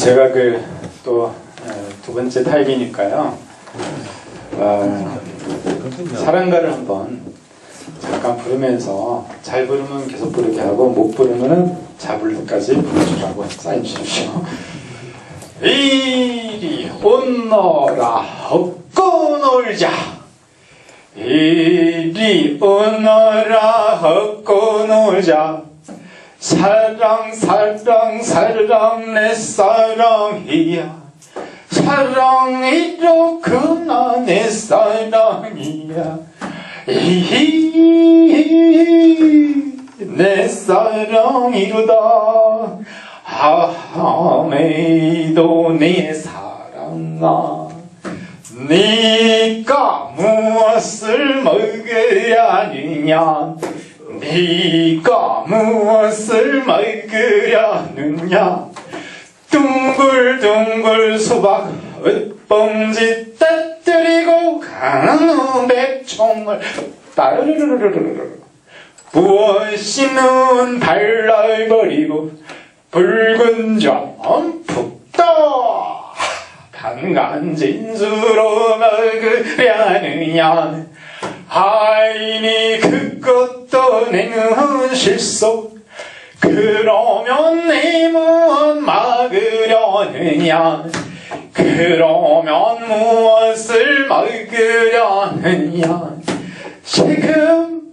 제가 또 두 번째 타입이니까요. 사랑가를 한번 잠깐 부르면서 잘 부르면 계속 부르게 하고 못 부르면 자불까지 불러주라고 사인 주십시오. 이리 오너라 헛고 놀자. 이리 오너라 헛고 놀자. 사랑 사랑 사랑 내 사랑이야. 사랑이로구나 내 사랑이야. 내 사랑이로다. 아메도 내 사랑아. 네가 무엇을 먹어야 하느냐. 네가 무엇을 먹으려 하느냐. 둥글둥글 수박 윗봉지 따뜨리고 가는 백총을 따르르르르르르 부어시는 발랄거리고 붉은 점푹 떠 강간 진수로 먹으려느냐. 아이니 그것도 내는 실속. 그러면 내 무엇 막으려느냐. 그러면 무엇을 막으려느냐. 지금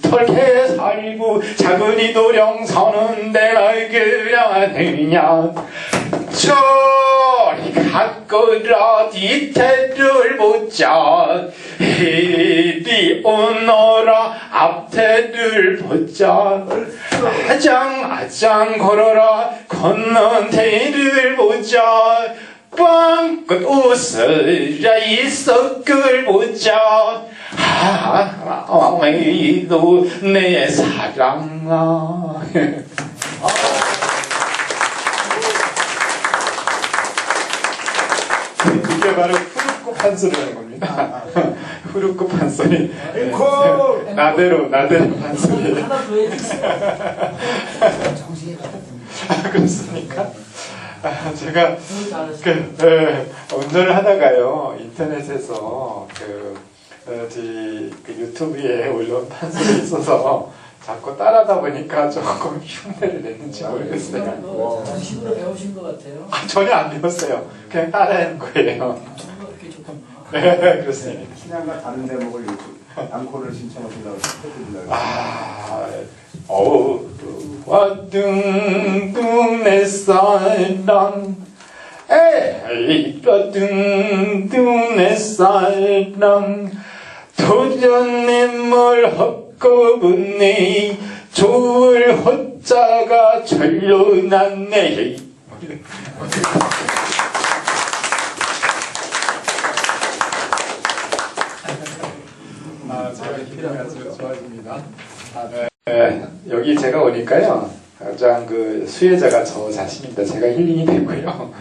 털게 살고 작은이 도령 서는데 막으려느냐. 저리 가거라 뒤태를 보자. 이리 오너라 앞태를 보자. 아장아장 걸어라 걷는 태를 보자. 빵긋 웃으라 이 석을 보자. 아메도 내 사랑아. 이게 바로 후루급 판소리라는 겁니다. 후루급 판소리. 나대로 판소리. 하나 더 해주세요. 그렇습니까? 제가 운전을 하다가요 인터넷에서 유튜브에 올라온 판소리 있어서 자꾸 따라하다 보니까 조금 흉내를 냈는지 모르겠어요. 정식으로 배우신 것 같아요. 전혀 안 배웠어요. 그냥 따라하는 거예요. 이렇게 좋구나. 네, 그렇습니다. 신앙과 다른 대목을 앙코를 신청하신다고 해드리려고. 둥둥 내 사랑. 에이가 둥둥 내 사랑. 도전님을 헛고분네. 좋을 헛자가 절로 났네. 제가 기분이 아주 좋아집니다. 여기 제가 오니까요, 가장 수혜자가 저 자신입니다. 제가 힐링이 되고요.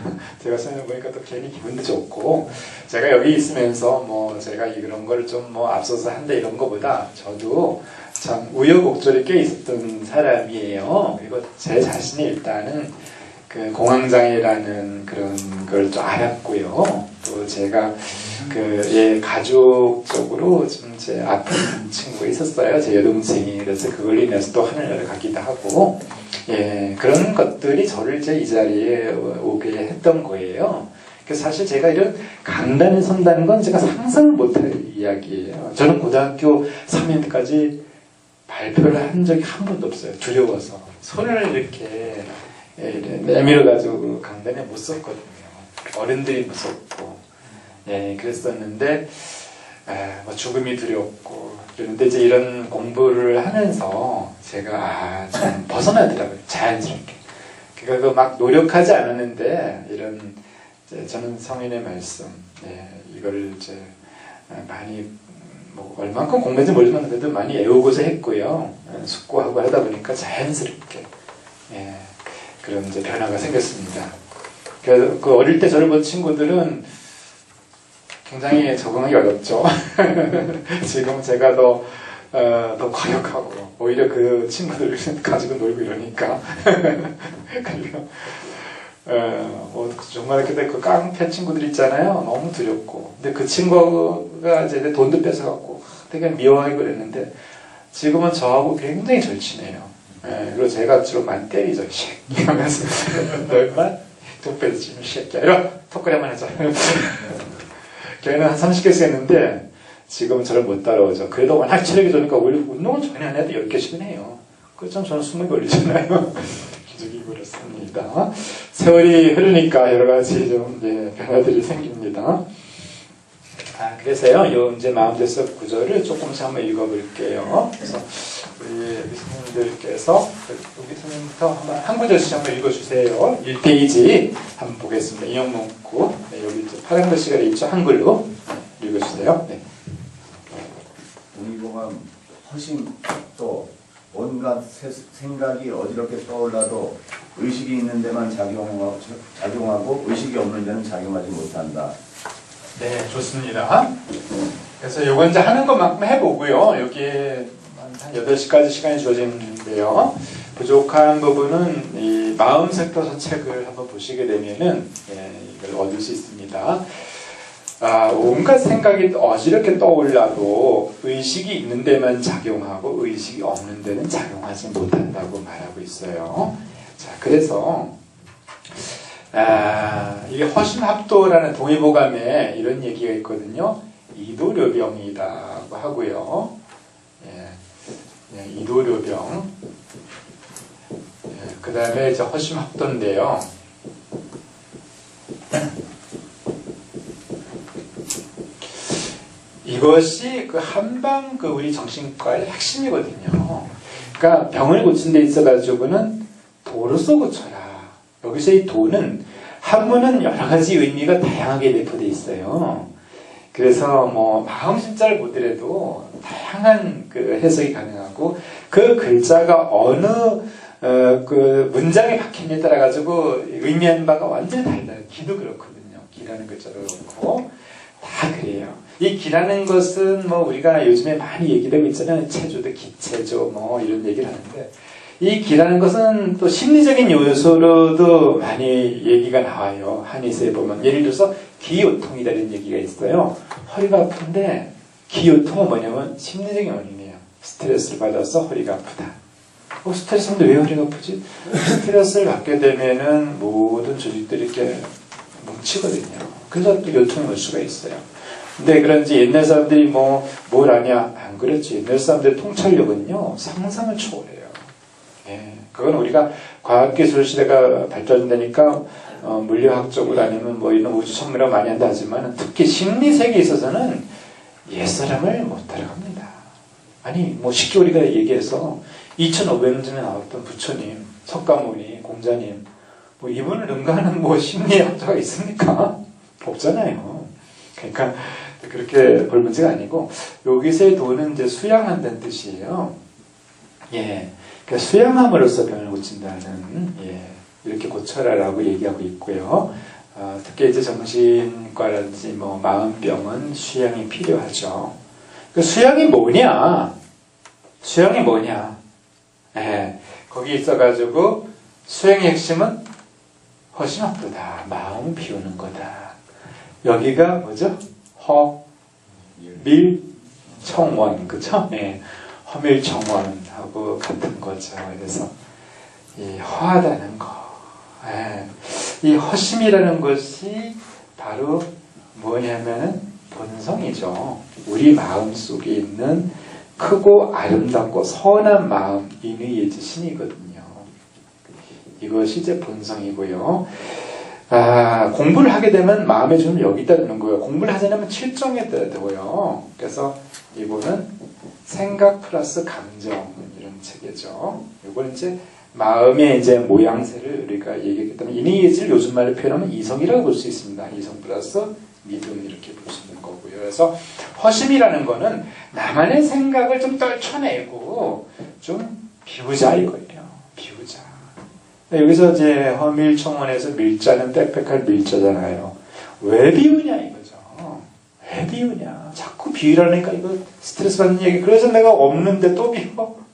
제가 수행을 보니까 또 괜히 기분도 좋고, 제가 여기 있으면서 제가 이런 걸 좀 앞서서 한다 이런 거보다 저도 참 우여곡절이 꽤 있었던 사람이에요. 그리고 제 자신이 일단은 공황장애라는 그런 걸 좀 알았고요. 또 제가 가족적으로 좀 제 아픈 친구가 있었어요. 제 여동생이. 그래서 그걸로 인해서 또 하늘나라를 가기도 하고, 그런 것들이 저를 이 자리에 오게 했던 거예요. 그래서 사실 제가 이런 강단에 선다는 건 제가 상상을 못할 이야기예요. 저는 고등학교 3년까지 발표를 한 적이 한 번도 없어요. 두려워서. 손을 이렇게 내밀어가지고 강단에 못 섰거든요. 어른들이 무섭고. 그랬었는데, 죽음이 두렵고. 그런데 이제 이런 공부를 하면서 제가 좀 벗어나더라고요. 자연스럽게. 그러니까 막 노력하지 않았는데, 저는 성인의 말씀, 이거를 이제 많이, 얼만큼 공부했는지 모르지만 그래도 많이 애우고자 했고요. 숙고하고 하다 보니까 자연스럽게, 그런 이제 변화가 생겼습니다. 그래서 어릴 때 저를 본 친구들은 굉장히 적응하기 어렵죠. 지금 제가 더 더 과격하고 오히려 그 친구들을 가지고 놀고 이러니까 그리고 정말 그때 그 깡패 친구들 있잖아요. 너무 두렵고 근데 그 친구가 이제 내 돈도 뺏어갖고 되게 미워하고 그랬는데 지금은 저하고 굉장히 절친해요. 그리고 제가 주로 많이 때리죠. 이 새끼 하면서 너 임마 돈 뺏지 이 새끼야 이런 턱걸이 한번 하자. 걔는 한 30개씩 했는데 지금은 저를 못 따라오죠. 그래도 워낙 체력이 좋으니까 오히려 운동은 전혀 안 해도 10개씩은 해요. 그렇죠. 저는 20개 올리잖아요. 기적이 그렇습니다. 세월이 흐르니까 여러 가지 좀 변화들이 생깁니다. 그래서요, 요 이제 마음대석 구절을 조금씩 한번 읽어볼게요. 그래서 우리 선생님들께서 여기 선생님부터 한 구절씩 한번 읽어주세요. 1페이지 한번 보겠습니다. 인용 문구. 여기 파란 글씨가 있죠. 한글로 읽어주세요. 네. 동의보감 허심 또 온갖 생각이 어지럽게 떠올라도 의식이 있는 데만 작용하고 의식이 없는 데는 작용하지 못한다. 네, 좋습니다. 그래서 요거 이제 하는 것만큼 해보고요. 여기에 한 8시까지 시간이 주어지는데요. 부족한 부분은 이 마음 섹터 책을 한번 보시게 되면은 이걸 얻을 수 있습니다. 온갖 생각이 어지럽게 떠올라도 의식이 있는 데만 작용하고 의식이 없는 데는 작용하지 못한다고 말하고 있어요. 자, 그래서 이게 허심합도라는 동의보감에 이런 얘기가 있거든요. 이도료병이라고 하고요. 이도료병. 그 다음에 이제 허심합도인데요. 이것이 그 한방 그 우리 정신과의 핵심이거든요. 그러니까 병을 고친 데 있어가지고는 도로서 고쳐라. 여기서 이 도는 한문은 여러 가지 의미가 다양하게 내포되어 있어요. 그래서 뭐 마음 심자를 보더라도 다양한 그 해석이 가능하고 그 글자가 어느 그 문장에 박힌에 따라 가지고 의미하는 바가 완전히 달라요. 기도 그렇거든요. 기라는 글자도 그렇고 다 그래요. 이 기라는 것은 뭐 우리가 요즘에 많이 얘기되고 있잖아요. 체조도 기체조 뭐 이런 얘기를 하는데 이 기라는 것은 또 심리적인 요소로도 많이 얘기가 나와요. 한의사에 보면 예를 들어서 기요통이다 이런 얘기가 있어요. 허리가 아픈데 기요통은 뭐냐면 심리적인 원인이에요. 스트레스를 받아서 허리가 아프다. 스트레스 받는데 왜 허리가 아프지? 스트레스를 받게 되면은 모든 조직들이 이렇게 뭉치거든요. 그래서 또 요통이 올 수가 있어요. 근데 그런지 옛날 사람들이 뭘 아냐? 안 그랬지. 옛날 사람들의 통찰력은요, 상상을 초월해요. 그건 우리가 과학기술 시대가 발전되니까 물리학적으로 아니면 뭐 이런 우주 천문을 많이 한다 하지만 특히 심리세계에 있어서는 옛사람을 못 따라갑니다. 아니, 쉽게 우리가 얘기해서 2500년 전에 나왔던 부처님, 석가모니, 공자님, 이분을 능가하는 심리학자가 있습니까? 없잖아요. 그러니까 그렇게 볼 문제가 아니고 여기서의 도는 이제 수양한다는 뜻이에요. 그러니까 수양함으로써 병을 고친다는 이렇게 고쳐라라고 얘기하고 있고요. 특히 이제 정신과라든지 마음병은 수양이 필요하죠. 그 수양이 뭐냐? 수양이 뭐냐? 거기 있어가지고 수양의 핵심은 허심합도다. 마음 비우는 거다. 여기가 뭐죠? 허밀청원, 그쵸? 허밀청원하고 같은 거죠. 그래서 이 허하다는 거, 이 허심이라는 것이 바로 뭐냐면은 본성이죠. 우리 마음 속에 있는 크고 아름답고 선한 마음, 인의 예지신이거든요. 이것이 이제 본성이고요. 공부를 하게 되면 마음의 주는 여기다 두는 거예요. 공부를 하자면 7정에다 두고요. 그래서 이거는 생각 플러스 감정 이런 체계죠. 이걸 이제 마음의 이제 모양새를 우리가 얘기했기 때문에 인의예지를 요즘 말로 표현하면 이성이라고 볼 수 있습니다. 이성 플러스 믿음 이렇게 볼 수 있는 거고요. 그래서 허심이라는 거는 나만의 생각을 좀 떨쳐내고 좀 비우자 이거예요. 비우자. 여기서 이제 허밀청원에서 밀자는 빽빽할 밀자잖아요. 왜 비우냐 이거죠. 왜 왜 비우냐. 자꾸 비우라니까 이거 스트레스 받는 얘기. 그래서 내가 없는데 또 비워.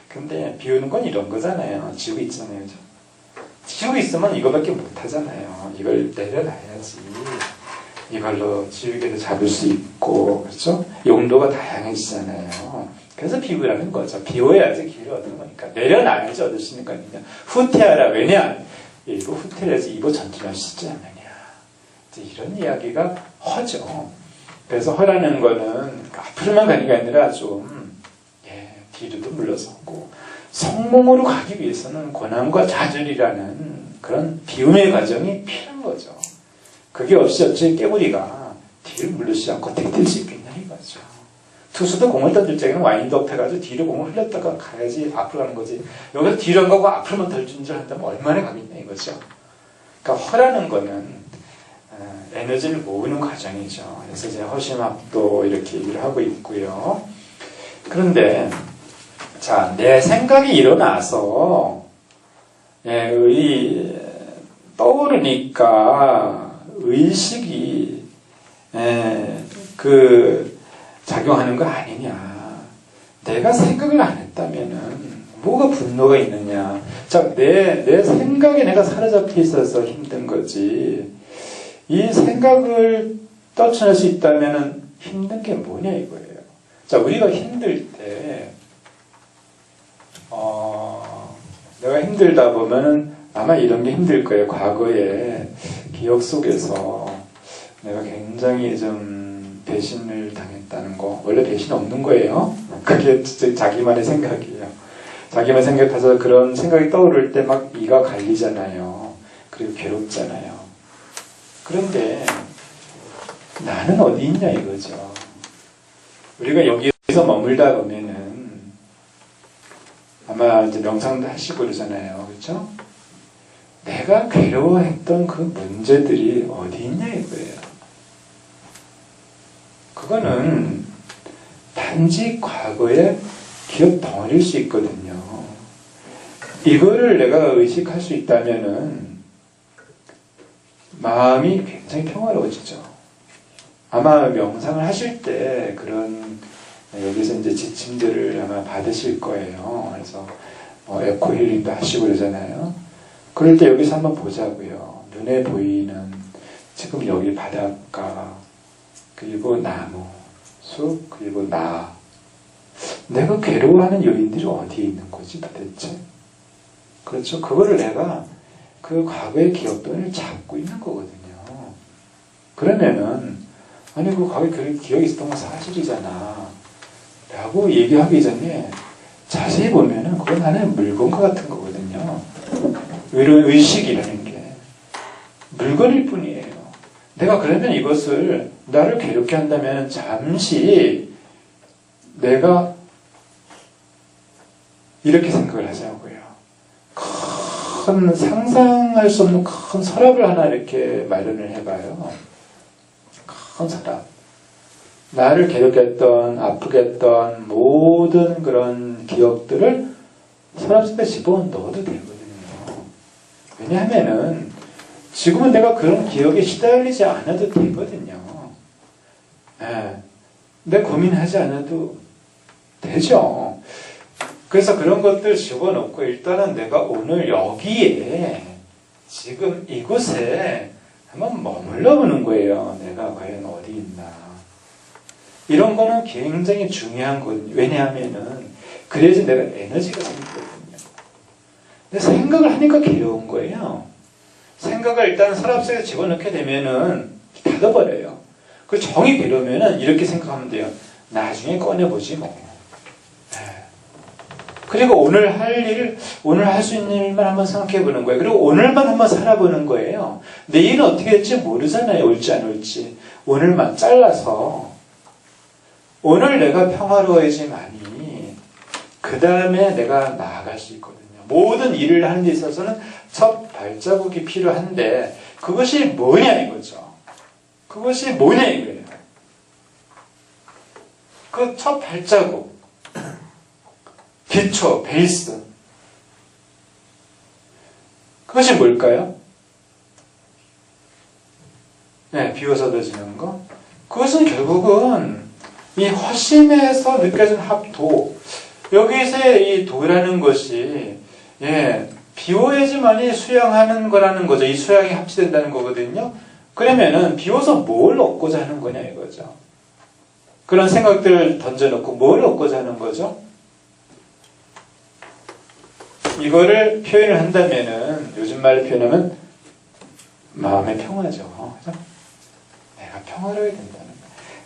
근데 비우는 건 이런 거잖아요. 지우고 있잖아요. 그죠? 지우고 있으면 이거밖에 못 하잖아요. 이걸 내려놔야지. 이걸로 지우개도 잡을 수 있고, 그렇죠? 용도가 다양해지잖아요. 그래서 비우라는 거죠. 비워야지 기회를 얻는 거니까. 내려놔야지 얻을 수 있는 거 아니냐. 후퇴하라. 왜냐? 일부 후퇴를 해서 이부 전진할 수 있지 않느냐. 이런 이야기가 허죠. 그래서 허라는 거는 앞으로만 가는 게 아니라 좀, 뒤로도 물러섰고, 성공으로 가기 위해서는 고난과 좌절이라는 그런 비움의 과정이 필요한 거죠. 그게 없이 어찌 깨구리가 뒤를 물르지 않고 뛸 수 있겠냐 이거죠. 투수도 공을 던질 적에는 와인드업 해가지고 뒤로 공을 흘렸다가 가야지 앞으로 가는 거지. 여기서 뒤로 안 가고 앞으로만 던진줄 한다면 얼마나 가겠냐 이거죠. 그러니까 허라는 거는 에너지를 모으는 과정이죠. 그래서 이제 허심압도 이렇게 얘기를 하고 있고요. 그런데 자, 내 생각이 일어나서 떠오르니까 의식이 작용하는 거 아니냐. 내가 생각을 안 했다면은 뭐가 분노가 있느냐. 자, 내 생각에 내가 사로잡혀 있어서 힘든 거지. 이 생각을 떨쳐낼 수 있다면은 힘든 게 뭐냐 이거예요. 자, 우리가 힘들 때 내가 힘들다 보면은 아마 이런 게 힘들 거예요. 과거에 기억 속에서 내가 굉장히 좀 배신을 당했다는 거. 원래 배신 없는 거예요. 그게 진짜 자기만의 생각이에요. 자기만 생각해서 그런 생각이 떠오를 때 막 이가 갈리잖아요. 그리고 괴롭잖아요. 그런데 나는 어디 있냐 이거죠. 우리가 여기서 머물다 보면은 아마 이제 명상도 하시고 그러잖아요. 그렇죠? 내가 괴로워했던 그 문제들이 어디 있냐 이거예요. 그거는 단지 과거의 기억 덩어리일 수 있거든요. 이거를 내가 의식할 수 있다면은 마음이 굉장히 평화로워지죠. 아마 명상을 하실 때 그런 여기서 이제 지침들을 아마 받으실 거예요. 그래서 에코 힐링도 하시고 그러잖아요. 그럴 때 여기서 한번 보자고요. 눈에 보이는 지금 여기 바닷가, 그리고 나무, 숲, 그리고 나. 내가 괴로워하는 요인들이 어디에 있는 거지 도대체? 그렇죠. 그거를 내가 그 과거의 기억들을 잡고 있는 거거든요. 그러면은 아니 그 과거에 그런 기억이 있었던 건 사실이잖아 라고 얘기하기 전에 자세히 보면은 그건 하나의 물건과 같은 거거든요. 의식이라는 게 물건일 뿐이에요. 내가 그러면 이것을 나를 괴롭게 한다면 잠시 내가 이렇게 생각을 하자고요. 큰 상상할 수 없는 큰 서랍을 하나 이렇게 마련을 해봐요. 큰 서랍. 나를 괴롭게 했던, 아프게 했던 모든 그런 기억들을 서랍 속에 집어넣어도 되거든요. 왜냐하면은 지금은 내가 그런 기억에 시달리지 않아도 되거든요. 내 고민하지 않아도 되죠. 그래서 그런 것들 집어넣고 일단은 내가 오늘 여기에 지금 이곳에 한번 머물러 보는 거예요. 내가 과연 어디 있나. 이런 거는 굉장히 중요한 거거든요. 왜냐하면은 그래야지 내가 에너지가 생기거든요. 근데 생각을 하니까 괴로운 거예요. 생각을 일단 서랍 속에 집어넣게 되면은 닫아버려요. 그 정이 괴로우면은 이렇게 생각하면 돼요. 나중에 꺼내보지 뭐. 그리고 오늘 할 수 있는 일만 한번 생각해 보는 거예요. 그리고 오늘만 한번 살아보는 거예요. 내일은 어떻게 될지 모르잖아요. 올지 안 올지. 오늘만 잘라서 오늘 내가 평화로워지만이 그 다음에 내가 나아갈 수 있거든요. 모든 일을 하는 데 있어서는 첫 발자국이 필요한데 그것이 뭐냐 이거죠. 그것이 뭐냐 이거예요. 그 첫 발자국. 기초, 베이스. 그것이 뭘까요? 네, 비워서 던지는 거. 그것은 결국은 이 허심에서 느껴진 합도, 여기서의 이 도라는 것이 비워야지만이 수양하는 거라는 거죠. 이 수양이 합치된다는 거거든요. 그러면은 비워서 뭘 얻고자 하는 거냐 이거죠. 그런 생각들을 던져놓고 뭘 얻고자 하는 거죠? 이거를 표현을 한다면은, 요즘 말로 표현하면 마음의 평화죠. 그죠? 내가 평화로워야 된다는 거예요.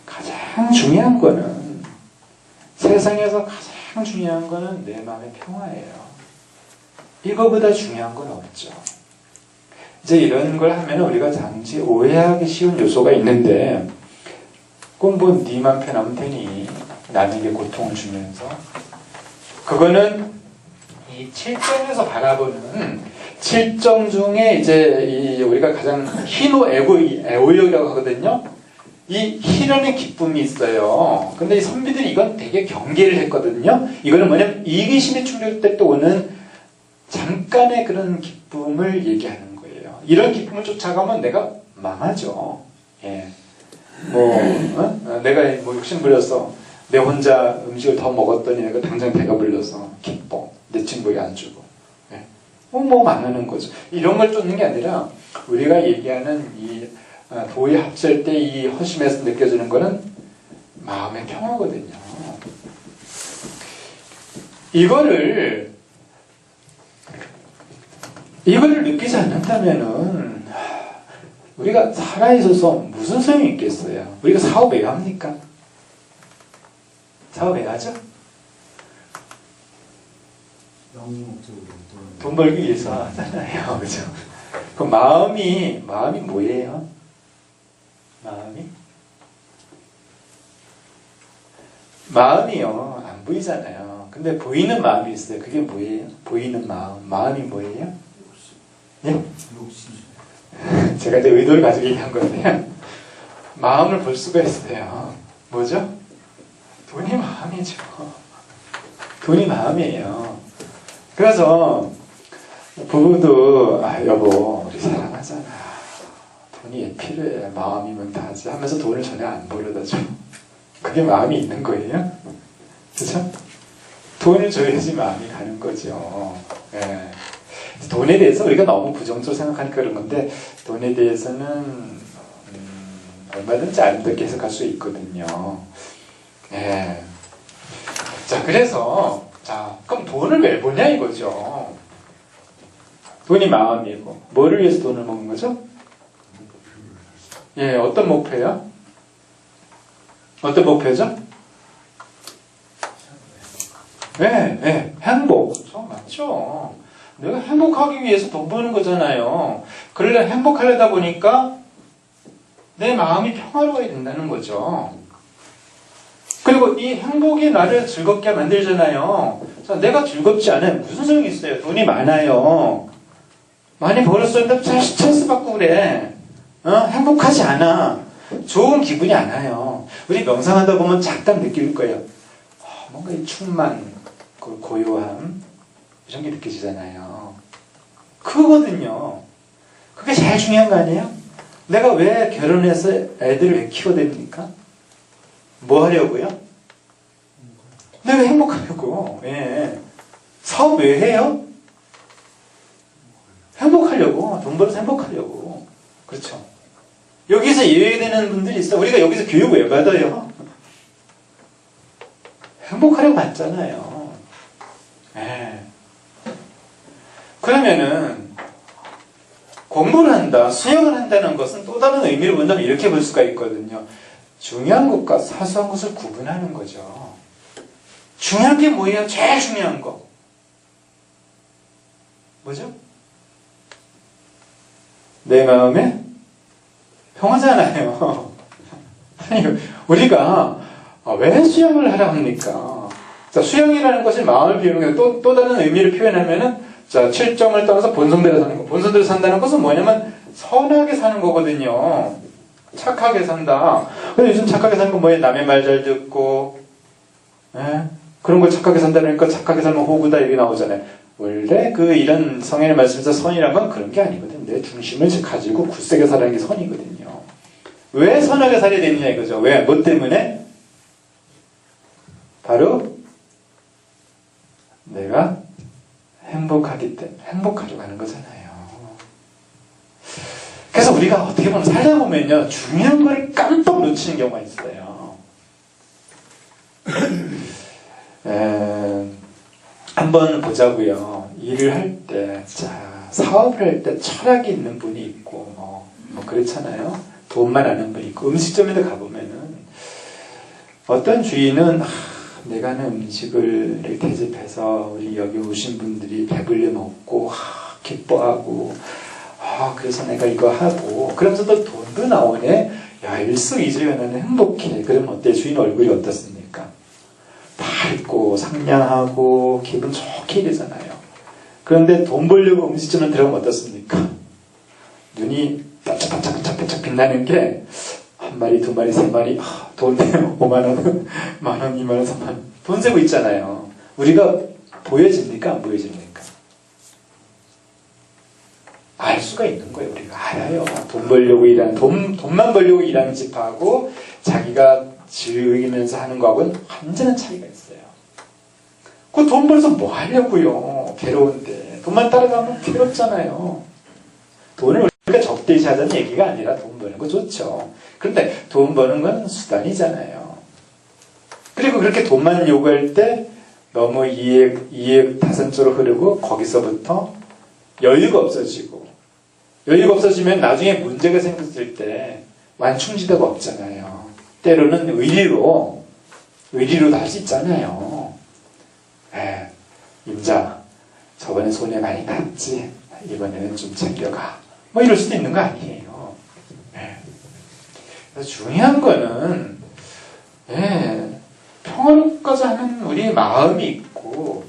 가장 중요한 거는, 세상에서 가장 중요한 거는 내 마음의 평화예요. 이거보다 중요한 건 없죠. 이제 이런 걸 하면 우리가 잠시 오해하기 쉬운 요소가 있는데, 꼭 뭐 니만 편하면 되니, 남에게 고통을 주면서. 그거는 이 칠정에서 바라보는, 칠정 중에 이제 우리가 가장 희노애오욕이라고 하거든요. 이 희련의 기쁨이 있어요. 근데 이 선비들이 이건 되게 경계를 했거든요. 이거는 뭐냐면 이기심에 충돌될 때 오는 잠깐의 그런 기쁨을 얘기하는 거예요. 이런 기쁨을 쫓아가면 내가 망하죠. 내가 뭐 욕심 부려서 내 혼자 음식을 더 먹었더니 내가 당장 배가 불러서 기뻐. 내 친구에게 안 주고. 뭐 망하는 거죠. 이런 걸 쫓는 게 아니라 우리가 얘기하는 이 도에 합칠 때 이 허심에서 느껴지는 거는 마음의 평화거든요. 이거를 느끼지 않는다면은 우리가 살아있어서 무슨 소용이 있겠어요? 우리가 사업 왜 합니까? 사업 왜 하죠? 돈 벌기 위해서 하잖아요. 그죠? 그 마음이 뭐예요? 마음이요. 안 보이잖아요. 근데 보이는 마음이 있어요. 그게 뭐예요? 보이는 마음이 뭐예요? 예? 제가 이제 의도를 가지고 얘기한 건데요. 마음을 볼 수가 있어요. 뭐죠? 돈이 마음이죠. 돈이 마음이에요. 그래서 부부도 여보 우리 사랑하잖아. 돈이 필요해. 마음이면 다지 하면서 돈을 전혀 안 벌어다 줘. 그게 마음이 있는 거예요. 그렇죠? 돈을 줘야지 마음이 가는 거죠. 돈에 대해서 우리가 너무 부정적으로 생각하니까 그런 건데, 돈에 대해서는 얼마든지 아름답게 해석할 수 있거든요. 자, 그래서 그럼 돈을 왜 버냐 이거죠. 돈이 마음이고 뭐를 위해서 돈을 먹는 거죠? 어떤 목표예요? 어떤 목표죠? 행복. 맞죠. 내가 행복하기 위해서 돈 버는 거잖아요. 그러려 행복하려다 보니까 내 마음이 평화로워야 된다는 거죠. 그리고 이 행복이 나를 즐겁게 만들잖아요. 자, 내가 즐겁지 않으면 무슨 소용이 있어요? 돈이 많아요. 많이 벌었었는데 스트레스 받고 그래. 행복하지 않아. 좋은 기분이 안 와요. 우리 명상하다 보면 잠깐 느낄 거예요. 뭔가 이 충만, 그 고요함 이런 게 느껴지잖아요. 그거거든요. 그게 제일 중요한 거 아니에요? 내가 왜 결혼해서 애들을 왜 키워야 됩니까? 뭐 하려고요? 내가 행복하려고. 사업 왜 해요? 행복하려고. 돈 벌어서 행복하려고. 그렇죠. 여기서 예외되는 분들이 있어. 우리가 여기서 교육 왜 받아요? 행복하려고 받잖아요. 그러면은 공부를 한다, 수영을 한다는 것은 또 다른 의미로 본다면 이렇게 볼 수가 있거든요. 중요한 것과 사소한 것을 구분하는 거죠. 중요한 게 뭐예요? 제일 중요한 거. 뭐죠? 내 마음에 평화잖아요. 아니, 우리가 왜 수영을 하라 합니까? 자, 수영이라는 것이 마음을 비우는 게 또 다른 의미를 표현하면은, 자, 칠정을 떠나서 본성대로 사는 거. 본성대로 산다는 것은 뭐냐면 선하게 사는 거거든요. 착하게 산다. 근데 요즘 착하게 사는 건 뭐예요? 남의 말 잘 듣고, 그런 걸 착하게 산다니까 착하게 살면 호구다 이렇게 나오잖아요. 원래 이런 성인의 말씀에서 선이란 건 그런 게 아니거든요. 내 중심을 가지고 굳세게 살아가는 게 선이거든요. 왜 선하게 살아야 되느냐 이거죠. 왜? 뭐 때문에? 바로 내가 행복하기 때문에 행복하려고 하는 거잖아요. 그래서 우리가 어떻게 보면 살다 보면요 중요한 걸 깜빡 놓치는 경우가 있어요. 한번 보자고요. 일을 할 때, 자 사업을 할 때 철학이 있는 분이 있고 뭐 그렇잖아요. 돈만 아는 분이 있고 음식점에도 가보면은 어떤 주인은 내가 하는 음식을 이렇게 대접해서 우리 여기 오신 분들이 배불려 먹고 기뻐하고 그래서 내가 이거 하고 그러면서도 돈도 나오네. 야 일석이조에 나는 행복해. 그러면 어때? 주인 얼굴이 어떻습니까? 밝고 상냥하고 기분 좋게 이러잖아요. 그런데 돈 벌려고 음식점에 들어가면 어떻습니까? 눈이 반짝반짝 빛나는 게 한 마리, 두 마리, 세 마리 돈 5만원, 만원, 2만원, 3만원 돈 세고 있잖아요. 우리가 보여집니까? 안 보여집니까? 알 수가 있는 거예요. 우리가 알아요. 돈 벌려고 일하는 돈만 벌려고 일하는 집하고 자기가 즐기면서 하는 거하고는 완전한 차이가 있어요. 그 돈 벌어서 뭐 하려고요? 괴로운데 돈만 따라가면 괴롭잖아요. 돈을 우리가 적대시하자는 얘기가 아니라 돈 버는 거 좋죠. 그런데 돈 버는 건 수단이잖아요. 그리고 그렇게 돈만 요구할 때 너무 이해 다선적으로 흐르고 거기서부터 여유가 없어지고 여유가 없어지면 나중에 문제가 생겼을 때 완충지대가 없잖아요. 때로는 의리로 할 수 있잖아요. 임자 저번에 손해 많이 봤지? 이번에는 좀 챙겨가. 뭐 이럴 수도 있는 거 아니에요. 그래서 중요한 거는 평화롭고자 하는 우리의 마음이 있고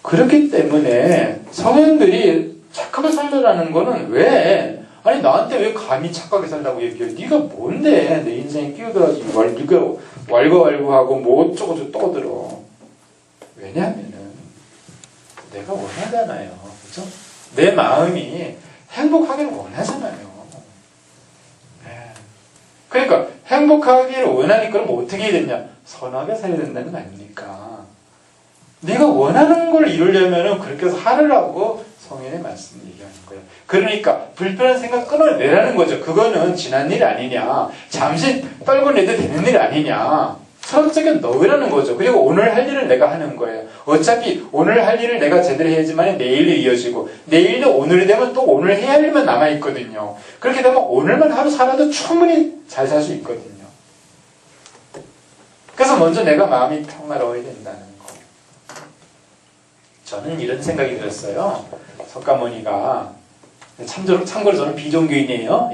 그렇기 때문에 성현들이 착하게 살려라는 거는 왜? 아니 나한테 왜 감히 착하게 살라고 얘기해? 네가 뭔데 내 인생에 끼어들어가지고 네가 왈가왈부하고 뭐 어쩌고저쩌고 떠들어. 왜냐하면은 내가 원하잖아요. 그죠? 내 마음이 행복하기를 원하잖아요. 그러니까 행복하기를 원하니까 그럼 어떻게 해야 되냐? 선하게 살아야 된다는 거 아닙니까? 네가 원하는 걸 이루려면 그렇게 해서 하라고 성인의 말씀을 얘기하는 거예요. 그러니까 불편한 생각 끊어내라는 거죠. 그거는 지난 일 아니냐. 잠시 떨고 내도 되는 일 아니냐. 철학적인 너희라는 거죠. 그리고 오늘 할 일을 내가 하는 거예요. 어차피 오늘 할 일을 내가 제대로 해야지만 내일로 이어지고 내일도 오늘이 되면 또 오늘 해야 할 일만 남아있거든요. 그렇게 되면 오늘만 하루 살아도 충분히 잘 살 수 있거든요. 그래서 먼저 내가 마음이 평화로워야 된다는 거. 저는 이런 생각이 들었어요. 석가모니가 참고로 저는 비종교인이에요.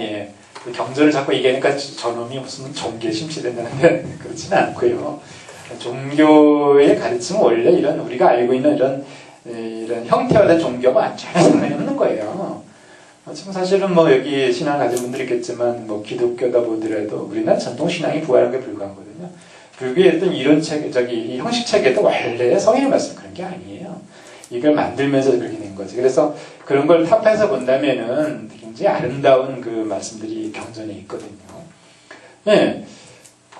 경전을 자꾸 얘기하니까 저놈이 무슨 종교에 심취된다는데 그렇지는 않고요. 종교의 가르침은 원래 이런 우리가 알고 있는 이런 형태화된 종교가 전혀 상관이 없는 거예요. 지금 사실은 뭐 여기 신앙을 가진 분들이 있겠지만 뭐 기독교다 보더라도 우리나라 전통 신앙이 부활한 게 불과하거든요. 불교의 어떤 이론 체계, 이 형식 체계도 원래 성인의 말씀 그런 게 아니에요. 이걸 만들면서 그렇게 된 거지. 그래서 그런 걸 탑해서 본다면은 굉장히 아름다운 그 말씀들이 경전에 있거든요.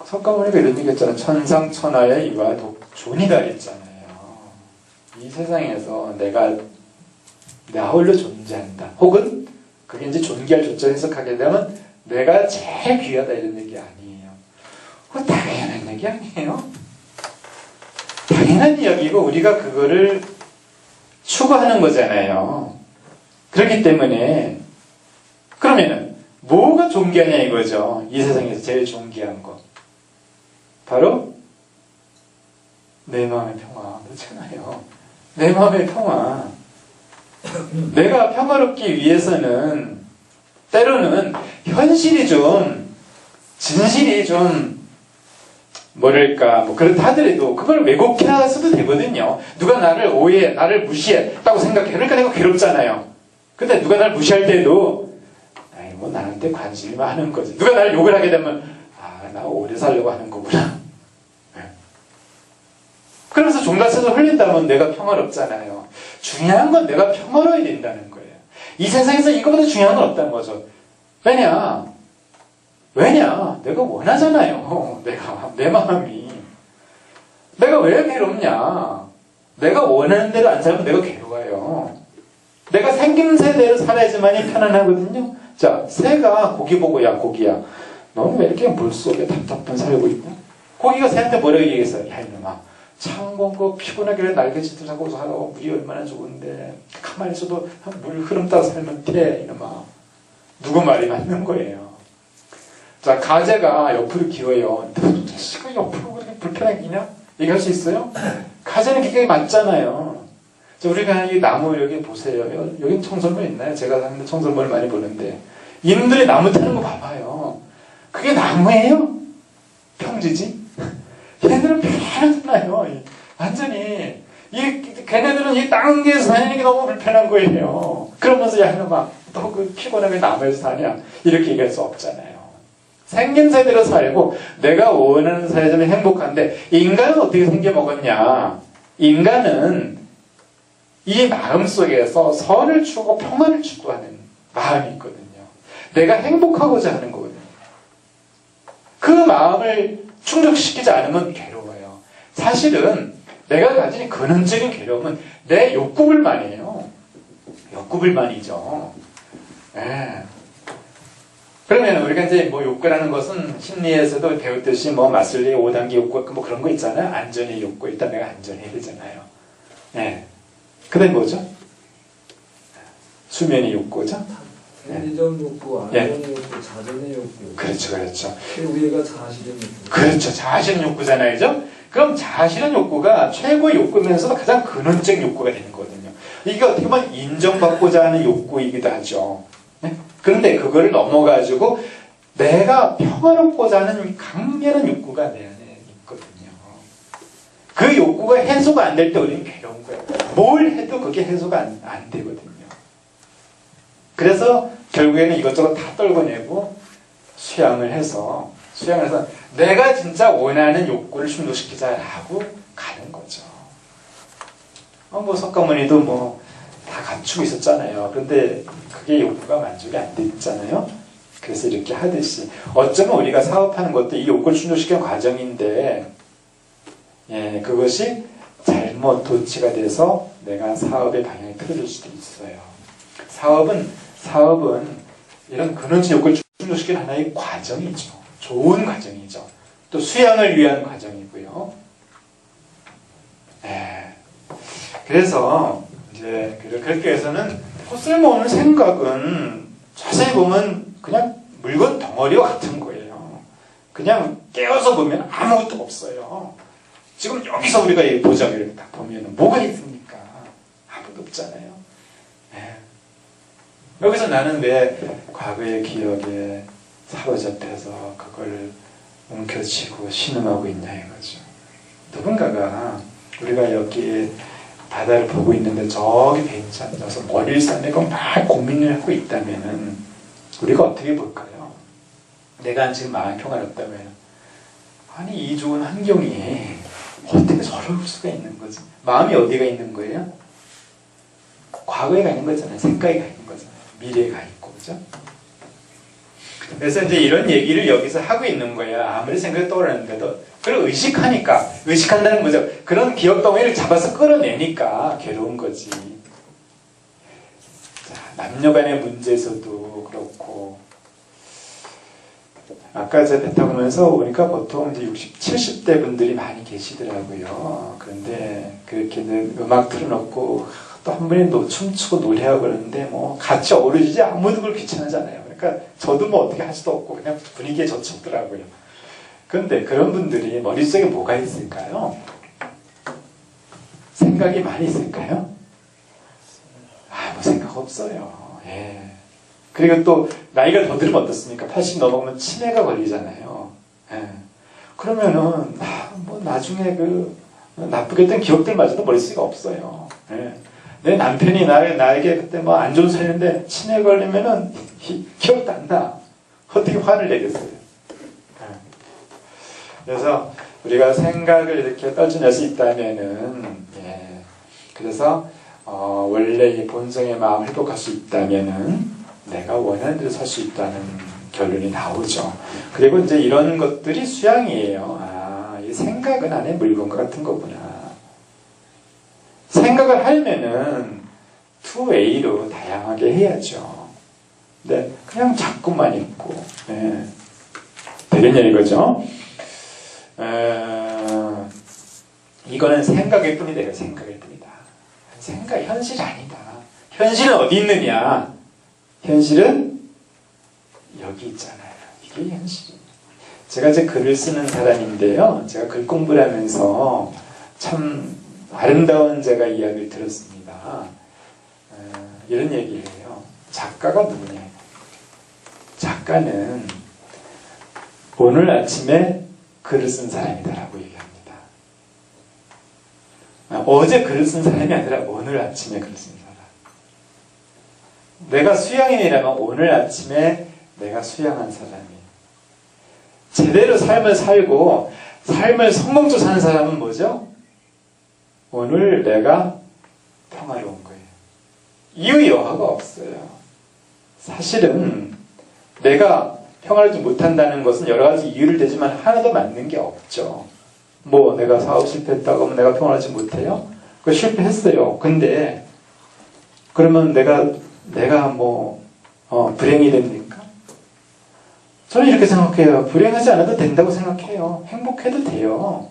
석가모니가 이런 얘기 했잖아요. 천상천하의 이와 독존이다 했잖아요. 이 세상에서 내가 나 홀로 존재한다. 혹은 그게 이제 존귀할 조건 해석하게 되면 내가 제일 귀하다 이런 얘기 아니에요. 그거 당연한 얘기 아니에요. 당연한 이야기고 우리가 그거를 추구하는 거잖아요. 그렇기 때문에 그러면은 뭐가 존귀하냐 이거죠. 이 세상에서 제일 존귀한 거 바로 내 마음의 평화 그렇잖아요. 내 마음의 평화. 내가 평화롭기 위해서는 때로는 현실이 좀 진실이 좀 뭐랄까 뭐 그렇다 하더라도 그걸 왜곡해서도 되거든요. 누가 나를 오해해 나를 무시했다고 생각해. 그러니까 내가 괴롭잖아요. 근데 누가 나를 무시할 때도 아이 뭐 나한테 관심이 많은 거지. 누가 나를 욕을 하게 되면 나 오래 살려고 하는 거구나. 그러면서 종갓세서 흘린다면 내가 평화롭잖아요. 중요한 건 내가 평화로워야 된다는 거예요. 이 세상에서 이거보다 중요한 건 없다는 거죠. 왜냐? 왜냐? 내가 원하잖아요. 내 마음이. 내가 왜 괴롭냐? 내가 원하는 대로 안 살면 내가 괴로워요. 내가 생김새대로 살아야지만이 편안하거든요. 자, 새가 고기 보고, 야, 고기야. 너는 왜 이렇게 물속에 답답한 살고 있냐? 고기가 새한테 뭐라고 얘기했어요? 야, 이놈아. 창공고 피곤하게 날개짓도 하고 살아. 물이 얼마나 좋은데. 가만히 있어도 물 흐름 따라 살면 돼, 이놈아. 누구 말이 맞는 거예요. 자, 가재가 옆으로 기어요. 시가 옆으로 그렇게 불편하기냐? 얘기할 수 있어요? 가재는 기계가 맞잖아요. 자, 우리가 이 나무 여기 보세요. 여기 청설모 있나요? 제가 사는데 청설모를 많이 보는데 이놈들이 나무 타는 거 봐봐요. 그게 나무예요? 평지지? 걔네들은 편하잖아요. 완전히 걔네들은 이 땅 위에서 사는 게 너무 불편한 거예요. 그러면서 야 이놈아 너 그 피곤하게 나무에서 사냐? 이렇게 얘기할 수 없잖아요. 생김새대로 살고 내가 원하는 삶이 행복한데 인간은 어떻게 생겨먹었냐? 인간은 이 마음속에서 선을 추구하고 평안을 추구하는 마음이 있거든요. 내가 행복하고자 하는 거거든요. 그 마음을 충족시키지 않으면 괴로워요. 사실은 내가 가진 근원적인 괴로움은 내 욕구불만이에요. 욕구불만이죠. 예. 그러면 우리가 이제 뭐 욕구라는 것은 심리에서도 배웠듯이 뭐 마슬리의 5단계 욕구 뭐 그런 거 있잖아요. 안전의 욕구. 일단 내가 안전해야 되잖아요. 예. 그 다음에 뭐죠? 수면의 욕구죠? 편리적 욕구, 안전의 욕구, 자전의 욕구. 그렇죠. 그리고 우리가 자아실현 욕구. 그렇죠. 자아실현 욕구잖아요. 그죠? 그럼 자아실현 욕구가 최고의 욕구면서도 가장 근원적인 욕구가 되는 거거든요. 이게 어떻게 보면 인정받고자 하는 욕구이기도 하죠. 네? 그런데 그거를 넘어가지고 내가 평화롭고자 하는 강렬한 욕구가 내 안에 있거든요. 그 욕구가 해소가 안 될 때 우리는 괴로운 거예요. 뭘 해도 그게 해소가 안 되거든요. 그래서 결국에는 이것저것 다 떨궈내고 수양을 해서 내가 진짜 원하는 욕구를 충족시키자 하고 가는 거죠. 뭐 석가모니도 뭐 다 갖추고 있었잖아요. 그런데 그게 욕구가 만족이 안 됐잖아요. 그래서 이렇게 하듯이 어쩌면 우리가 사업하는 것도 이 욕구를 충족시키는 과정인데 예, 그것이 잘못 도치가 돼서 내가 사업의 방향이 틀어질 수도 있어요. 사업은 이런 근원적 욕구를 충족시키는 하나의 과정이죠. 좋은 과정이죠. 또 수양을 위한 과정이고요. 예. 그래서 이제 그렇게 해서는 쓸모없는 생각은 자세히 보면 그냥 물건 덩어리와 같은 거예요. 그냥 깨어서 보면 아무것도 없어요. 지금 여기서 우리가 이 보자기를 딱 보면 뭐가 있습니까? 아무것도 없잖아요. 네. 여기서 나는 왜 과거의 기억에 사로잡혀서 그걸 움켜쥐고 신음하고 있냐 이거죠. 누군가가 우리가 여기 바다를 보고 있는데 저기 벤치 앉아서 머리를 싸매고 막 고민을 하고 있다면은 우리가 어떻게 볼까요? 내가 지금 마음이 평화롭다면 아니 이 좋은 환경이 어떻게 저럴 수가 있는 거지? 마음이 어디가 있는 거예요? 과거에 가 있는 거잖아요. 생각에 가 있는 거잖아요. 미래에 가 있고 그죠? 그래서 이제 이런 얘기를 여기서 하고 있는 거예요. 아무리 생각이 떠오르는데도 그걸 의식한다는 거죠. 그런 기억 덩어리를 잡아서 끌어내니까 괴로운 거지. 자, 남녀 간의 문제에서도 그렇고 아까 제가 배 타고 오면서 보니까 보통 이제 60, 70대 분들이 많이 계시더라고요. 그런데 그렇게 음악 틀어놓고 또 한 분이 춤추고 노래하고 그러는데 뭐 같이 어우러지지 아무도 그걸 귀찮아하잖아요. 그러니까 저도 뭐 어떻게 할 수도 없고 그냥 분위기에 젖혔더라고요. 그런데 그런 분들이 머릿속에 뭐가 있을까요? 생각이 많이 있을까요? 아무 생각 없어요. 예. 그리고 또 나이가 더 들으면 어떻습니까? 80 넘어가면 치매가 걸리잖아요. 예. 그러면은 뭐 나중에 그 나쁘게 했던 기억들마저도 머릿속에 없어요. 예. 내 남편이 나에게 그때 뭐 안 좋은 소리 했는데 치매 걸리면은 기억도 안 나. 어떻게 화를 내겠어요? 예. 그래서 우리가 생각을 이렇게 떨쳐낼 수 있다면은 예. 그래서 원래 이 본성의 마음을 회복할 수 있다면은 내가 원하는 대로 살 수 있다는 결론이 나오죠. 그리고 이제 이런 것들이 수양이에요. 아, 이 생각은 안에 물건과 같은 거구나. 생각을 하면은 투웨이로 다양하게 해야죠. 근데 그냥 자꾸만 있고, 네. 되겠냐 이거죠. 이거는 생각일 뿐이다. 생각일 뿐이다. 생각, 현실이 아니다. 현실은 어디 있느냐? 현실은 여기 있잖아요. 이게 현실이에요. 제가 이제 글을 쓰는 사람인데요. 제가 글 공부를 하면서 참 아름다운 제가 이야기를 들었습니다. 이런 얘기를 해요. 작가가 누구냐? 작가는 오늘 아침에 글을 쓴 사람이다라고 얘기합니다. 어제 글을 쓴 사람이 아니라 오늘 아침에 글을 쓴 사람. 내가 수양인이라면 오늘 아침에 내가 수양한 사람이에요. 제대로 삶을 살고 삶을 성공적으로 사는 사람은 뭐죠? 오늘 내가 평화로운 거예요. 이유 여하가 없어요. 사실은 내가 평화롭지 못한다는 것은 여러 가지 이유를 대지만 하나도 맞는 게 없죠. 뭐 내가 사업 실패했다고 하면 내가 평화롭지 못해요? 그거 실패했어요. 근데 그러면 내가 뭐 불행이 됩니까? 저는 이렇게 생각해요. 불행하지 않아도 된다고 생각해요. 행복해도 돼요.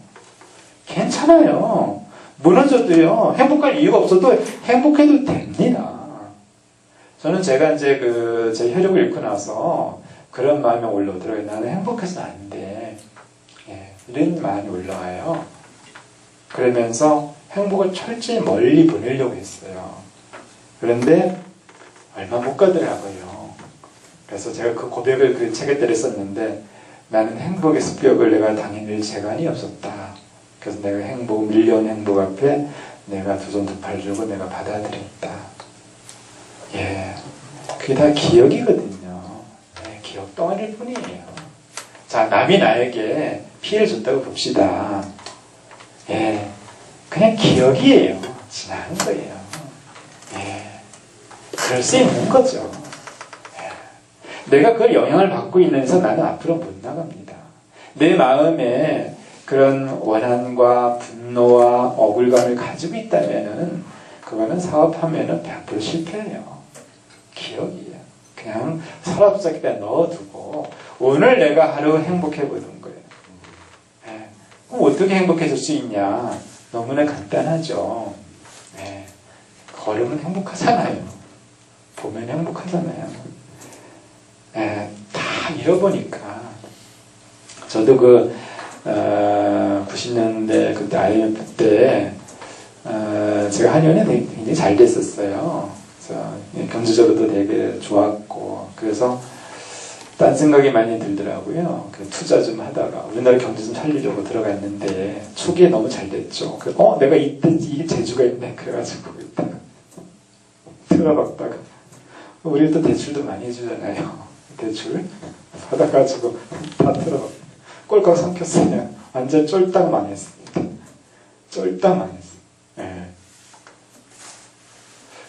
괜찮아요. 무너져도요. 행복할 이유가 없어도 행복해도 됩니다. 저는 제가 이제 제 혈육을 잃고 나서 그런 마음이 올라오더라고요. 나는 행복해서는 안 돼. 예, 이런 마음이 올라와요. 그러면서 행복을 철저히 멀리 보내려고 했어요. 그런데 얼마 못 가더라고요. 그래서 제가 그 고백을 그 책에 때렸었는데 나는 행복의 습격을 내가 당해낼 재간이 없었다. 그래서 내가 밀려온 행복 앞에 내가 두 손 두 팔 들고 내가 받아들였다. 예, 그게 다 기억이거든요. 네, 기억 덩어리일 뿐이에요. 자, 남이 나에게 피해를 줬다고 봅시다. 예, 그냥 기억이에요. 지나는 거예요. 예, 그럴 수 있는 거죠. 예, 내가 그걸 영향을 받고 있는 이상 나는 앞으로 못 나갑니다. 내 마음에 그런 원한과 분노와 억울감을 가지고 있다면은 그거는 사업하면은 100% 실패해요. 기억이에요. 그냥 서랍속에다 넣어두고 오늘 내가 하루 행복해보는 거예요. 네. 그럼 어떻게 행복해질 수 있냐? 너무나 간단하죠. 네. 걸으면 행복하잖아요. 보면 행복하잖아요. 네. 다 잃어보니까 저도 90년대 그때 IMF 때 제가 한의원에 굉장히 잘 됐었어요. 그래서 경제적으로도 되게 좋았고 그래서 딴 생각이 많이 들더라고요. 투자 좀 하다가 우리나라 경제 좀 살리려고 들어갔는데 초기에 너무 잘 됐죠. 내가 이때 이 재주가 있네 그래가지고 일단 들어봤다가 우리 또 대출도 많이 해주잖아요. 대출 받아가지고 다 들어봤고 꼴깍 삼켰어요. 완전 쫄딱 망했습니다. 쫄딱 망했어요. 네.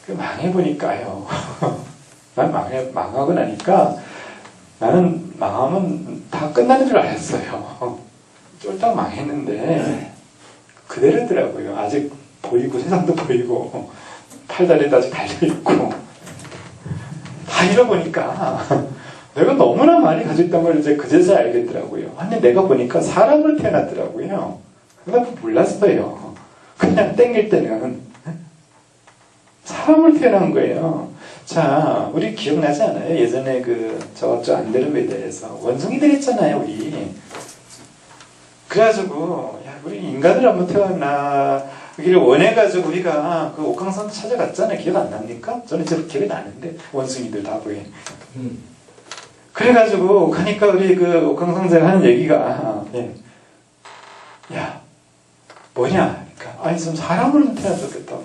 망해보니까요. 난 망하고 나니까 나는 망하면 다 끝나는 줄 알았어요. 쫄딱 망했는데 그대로더라고요. 아직 보이고 세상도 보이고 팔다리도 아직 달려있고 다 잃어보니까 내가 너무나 많이 가지고 있던 걸 이제 그제서야 알겠더라고요. 근데 내가 보니까 사람으로 태어났더라고요. 내가 몰랐어요. 그냥 땡길 때는 사람으로 태어난 거예요. 자, 우리 기억나지 않아요? 예전에 저 안데르메다에서 원숭이들 했잖아요, 우리. 그래가지고, 야, 우리 인간을 한번 태어나기를 원해가지고 우리가 그 옥황산 찾아갔잖아요. 기억 안 납니까? 저는 제 기억이 나는데, 원숭이들 다 보인. 그래가지고, 가니까 우리 옥황상제가 하는 얘기가, 예. 야, 뭐냐? 그러니까, 아니, 좀 사람으로 태어났겠다.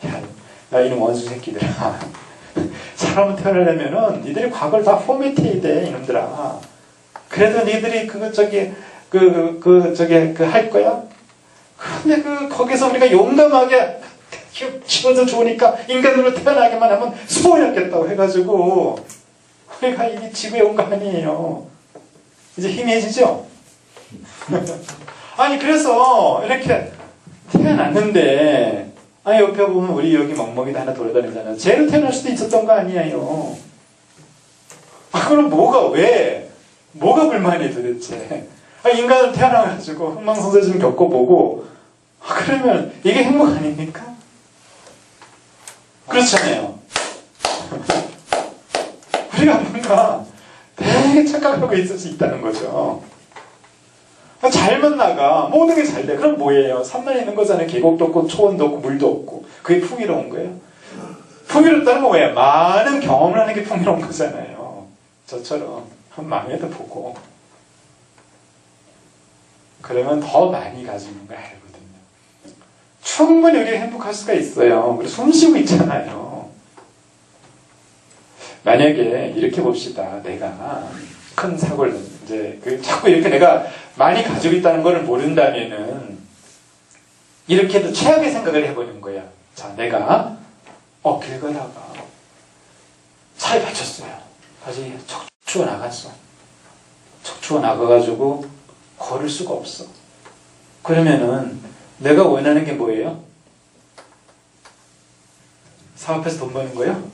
야, 야, 이놈 원숭이 새끼들아. 사람을 태어나려면은 니들이 과거를 다 포맷해야 돼, 이놈들아. 그래도 니들이 할 거야? 근데 거기서 우리가 용감하게 집어서 좋으니까 인간으로 태어나기만 하면 수호였겠다고 해가지고 우리가 이게 지구에 온 거 아니에요. 이제 희미해지죠? 아니 그래서 이렇게 태어났는데 아니 옆에 보면 우리 여기 멍멍이도 하나 돌아다니잖아요. 쟤로 태어날 수도 있었던 거 아니에요. 그럼 뭐가 불만이 도대체? 인간은 태어나가지고 흥망성쇠 좀 겪어보고 그러면 이게 행복 아닙니까? 그렇잖아요. 우리가 뭔가 되게 착각하고 있을 수 있다는 거죠. 잘만 나가 모든 게 잘 돼. 그럼 뭐예요? 산만에 있는 거잖아요. 계곡도 없고 초원도 없고 물도 없고. 그게 풍요로운 거예요. 풍요롭다는 건 뭐예요? 많은 경험을 하는 게 풍요로운 거잖아요. 저처럼 망해도 보고 그러면 더 많이 가지는 걸 알거든요. 충분히 우리가 행복할 수가 있어요. 그리고 숨 쉬고 있잖아요. 만약에 이렇게 봅시다. 내가 큰 사고를 이제 자꾸 이렇게 내가 많이 가지고 있다는 걸 모른다면은 이렇게도 최악의 생각을 해보는 거야. 자, 내가 길 가다가 차에 다쳤어요. 다시 척추어 나갔어. 척추어 나가가지고 걸을 수가 없어. 그러면은 내가 원하는 게 뭐예요? 사업해서 돈 버는 거예요?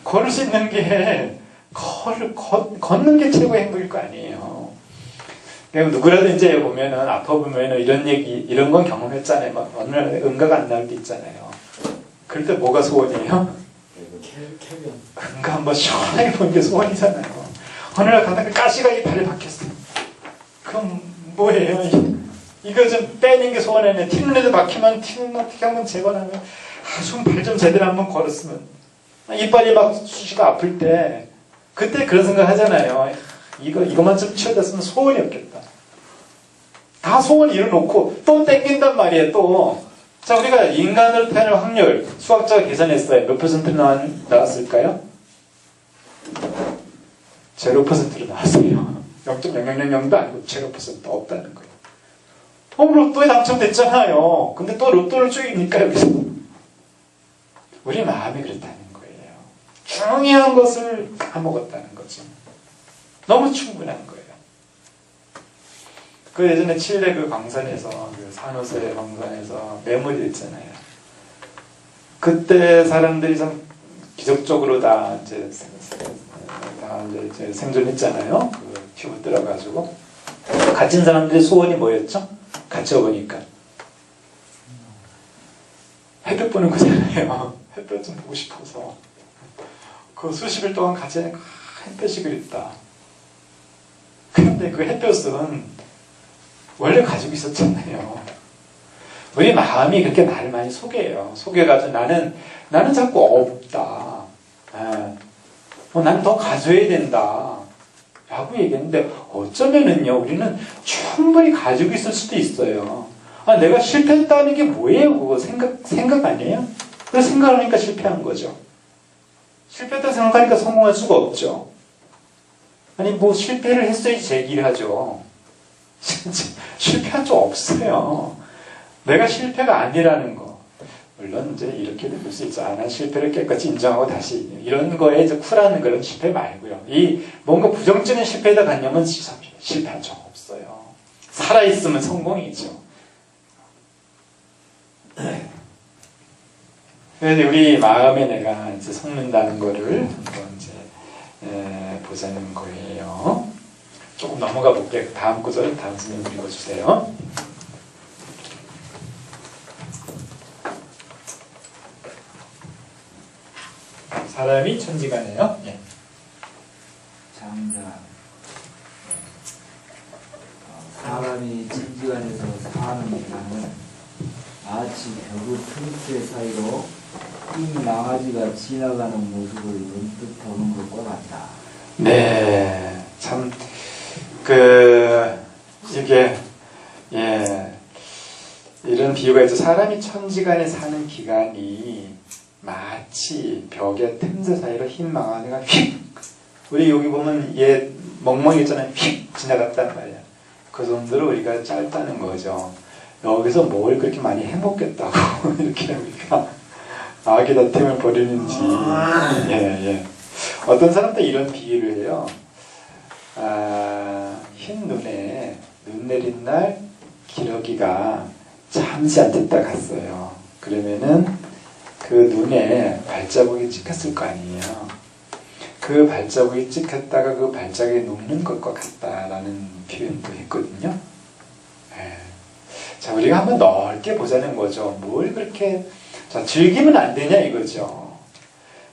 걸을 수 있는 게 걷는 게 최고의 행복일 거 아니에요. 그러니까 누구라든지 보면은 아파 보면은 이런 건 경험했잖아요. 막 어느 날 응가가 안 나올 때 있잖아요. 그럴 때 뭐가 소원이에요? 캐비언. 응가 한번 시원하게 보는 게 소원이잖아요. 어느 날 가다가 가시가 이 발에 박혔어. 그럼 뭐예요? 이거 좀 빼는 게 소원이네. 튀는 애도 박히면 튀는 어떻게 한번 제거하면 좀 발 좀 제대로 한번 걸었으면. 이빨이 막 수시가 아플 때 그때 그런 생각 하잖아요. 이것만 좀 치워졌으면 소원이 없겠다. 다 소원 이뤄놓고 또 땡긴단 말이에요. 또. 자, 우리가 인간으로 태어날 확률 수학자가 계산했어요. 몇 퍼센트 나왔을까요? 0%로 나왔어요. 0.0000도 아니고 0% 없다는 거예요. 로또에 당첨됐잖아요. 근데 또 로또를 쪼이니까 여기서 우리 마음이 그렇다는 거예요. 중요한 것을 까먹었다는 거죠. 너무 충분한 거예요. 그 예전에 칠레 그 광산에서 산호세 광산에서 메모리 있잖아요. 그때 사람들이 참 기적적으로 다 이제 생존했잖아요. 그 튜브 들어가지고 갇힌 사람들의 소원이 뭐였죠? 갇혀보니까 햇볕 보는 거잖아요. 햇볕 좀 보고 싶어서 그 수십 일 동안 갇히니까 햇볕이 그립다. 그런데 그 햇볕은 원래 가지고 있었잖아요. 우리 마음이 그렇게 나를 많이 속여요. 속여가지고 나는 자꾸 없다. 나는 더 가져야 된다. 라고 얘기했는데 어쩌면은요, 우리는 충분히 가지고 있을 수도 있어요. 내가 실패했다는 게 뭐예요? 그거 생각 아니에요? 그래서 생각하니까 실패한 거죠. 실패했다고 생각하니까 성공할 수가 없죠. 아니, 뭐 실패를 했어야지 제기를 하죠. 실패한 적 없어요. 내가 실패가 아니라는 거. 물론 이제 이렇게도 볼 수 있죠. 난 실패를 깨끗이 인정하고 다시 이런 거에 이제 쿨하는 그런 실패 말고요. 이 뭔가 부정적인 실패에다 관념은 실패한 적 없어요. 살아있으면 성공이죠. 그래서 우리 마음에 내가 이제 속는다는 거를 한번 이제 보자는 거예요. 조금 넘어가 볼게요. 다음 구절 다음 선생님 읽어주세요. 사람이 천지가네요. 예. 장자. 사람이 천지간에서 사는 기간은 마치 벽의 틈새 사이로 흰 망아지가 지나가는 모습을 문득 보는 것과 같다. 네, 참 이게 이런 비유가 있죠. 사람이 천지간에 사는 기간이 마치 벽의 틈새 사이로 흰 망아지가 휙, 우리 여기 보면 얘 멍멍이 있잖아요. 휙 지나갔단 말이야. 그 정도로 우리가 짧다는 거죠. 여기서 뭘 그렇게 많이 해먹겠다고 이렇게 우리가 아기다템을 버리는지. 예. 어떤 사람도 이런 비유를 해요. 흰 눈에 눈 내린 날 기러기가 잠시 앉았다 갔어요. 그러면은 그 눈에 발자국이 찍혔을 거 아니에요. 그 발자국이 찍혔다가 그 발자국이 녹는 것과 같다라는 표현도 했거든요. 예. 자, 우리가 한번 넓게 보자는 거죠. 뭘 그렇게, 자, 즐기면 안 되냐 이거죠.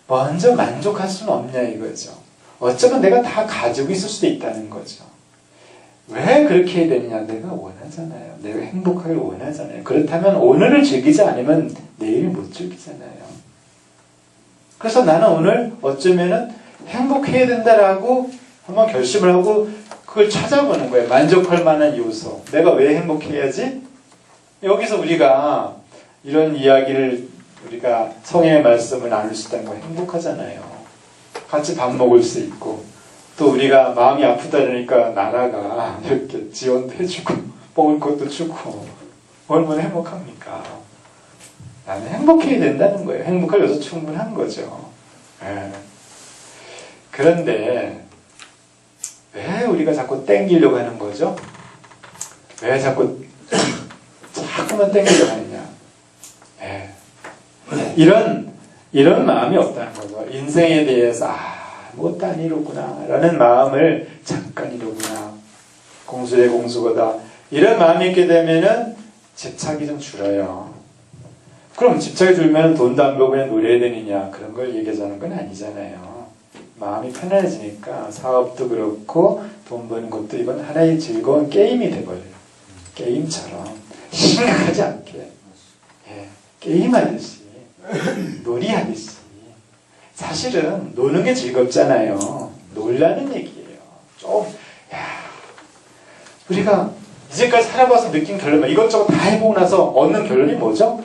먼저 만족할 수는 없냐 이거죠. 어쩌면 내가 다 가지고 있을 수도 있다는 거죠. 왜 그렇게 해야 되느냐? 내가 원하잖아요. 내가 행복하길 원하잖아요. 그렇다면 오늘을 즐기지 않으면 내일 못 즐기잖아요. 그래서 나는 오늘 어쩌면은 행복해야 된다라고 한번 결심을 하고 그걸 찾아보는 거예요. 만족할 만한 요소. 내가 왜 행복해야지? 여기서 우리가 이런 이야기를 우리가 성의 말씀을 나눌 수 있다는 거 행복하잖아요. 같이 밥 먹을 수 있고 또 우리가 마음이 아프다 그러니까 나라가 이렇게 지원도 해주고 먹을 것도 주고 얼마나 행복합니까? 나는 행복해야 된다는 거예요. 행복할 요소 충분한 거죠. 예. 그런데 왜 우리가 자꾸 땡기려고 하는 거죠? 왜 자꾸만 땡기려고 하느냐? 예. 이런 마음이 없다는 거죠. 인생에 대해서 아무것도 안 이루구나 라는 마음을 잠깐 이루구나, 공수의 공수거다, 이런 마음이 있게 되면은 집착이 좀 줄어요. 그럼 집착이 줄면 돈도 안 벌고 그냥 놀아야 되느냐, 그런 걸 얘기하자는 건 아니잖아요. 마음이 편안해지니까 사업도 그렇고 돈 버는 것도 이건 하나의 즐거운 게임이 돼버려요. 게임처럼 심각하지 않게, 예, 게임하듯이, 놀이하듯이. 사실은 노는 게 즐겁잖아요. 놀라는 얘기예요. 우리가 이제까지 살아봐서 느낀 결론은 이것저것 다 해보고 나서 얻는 결론이 뭐죠?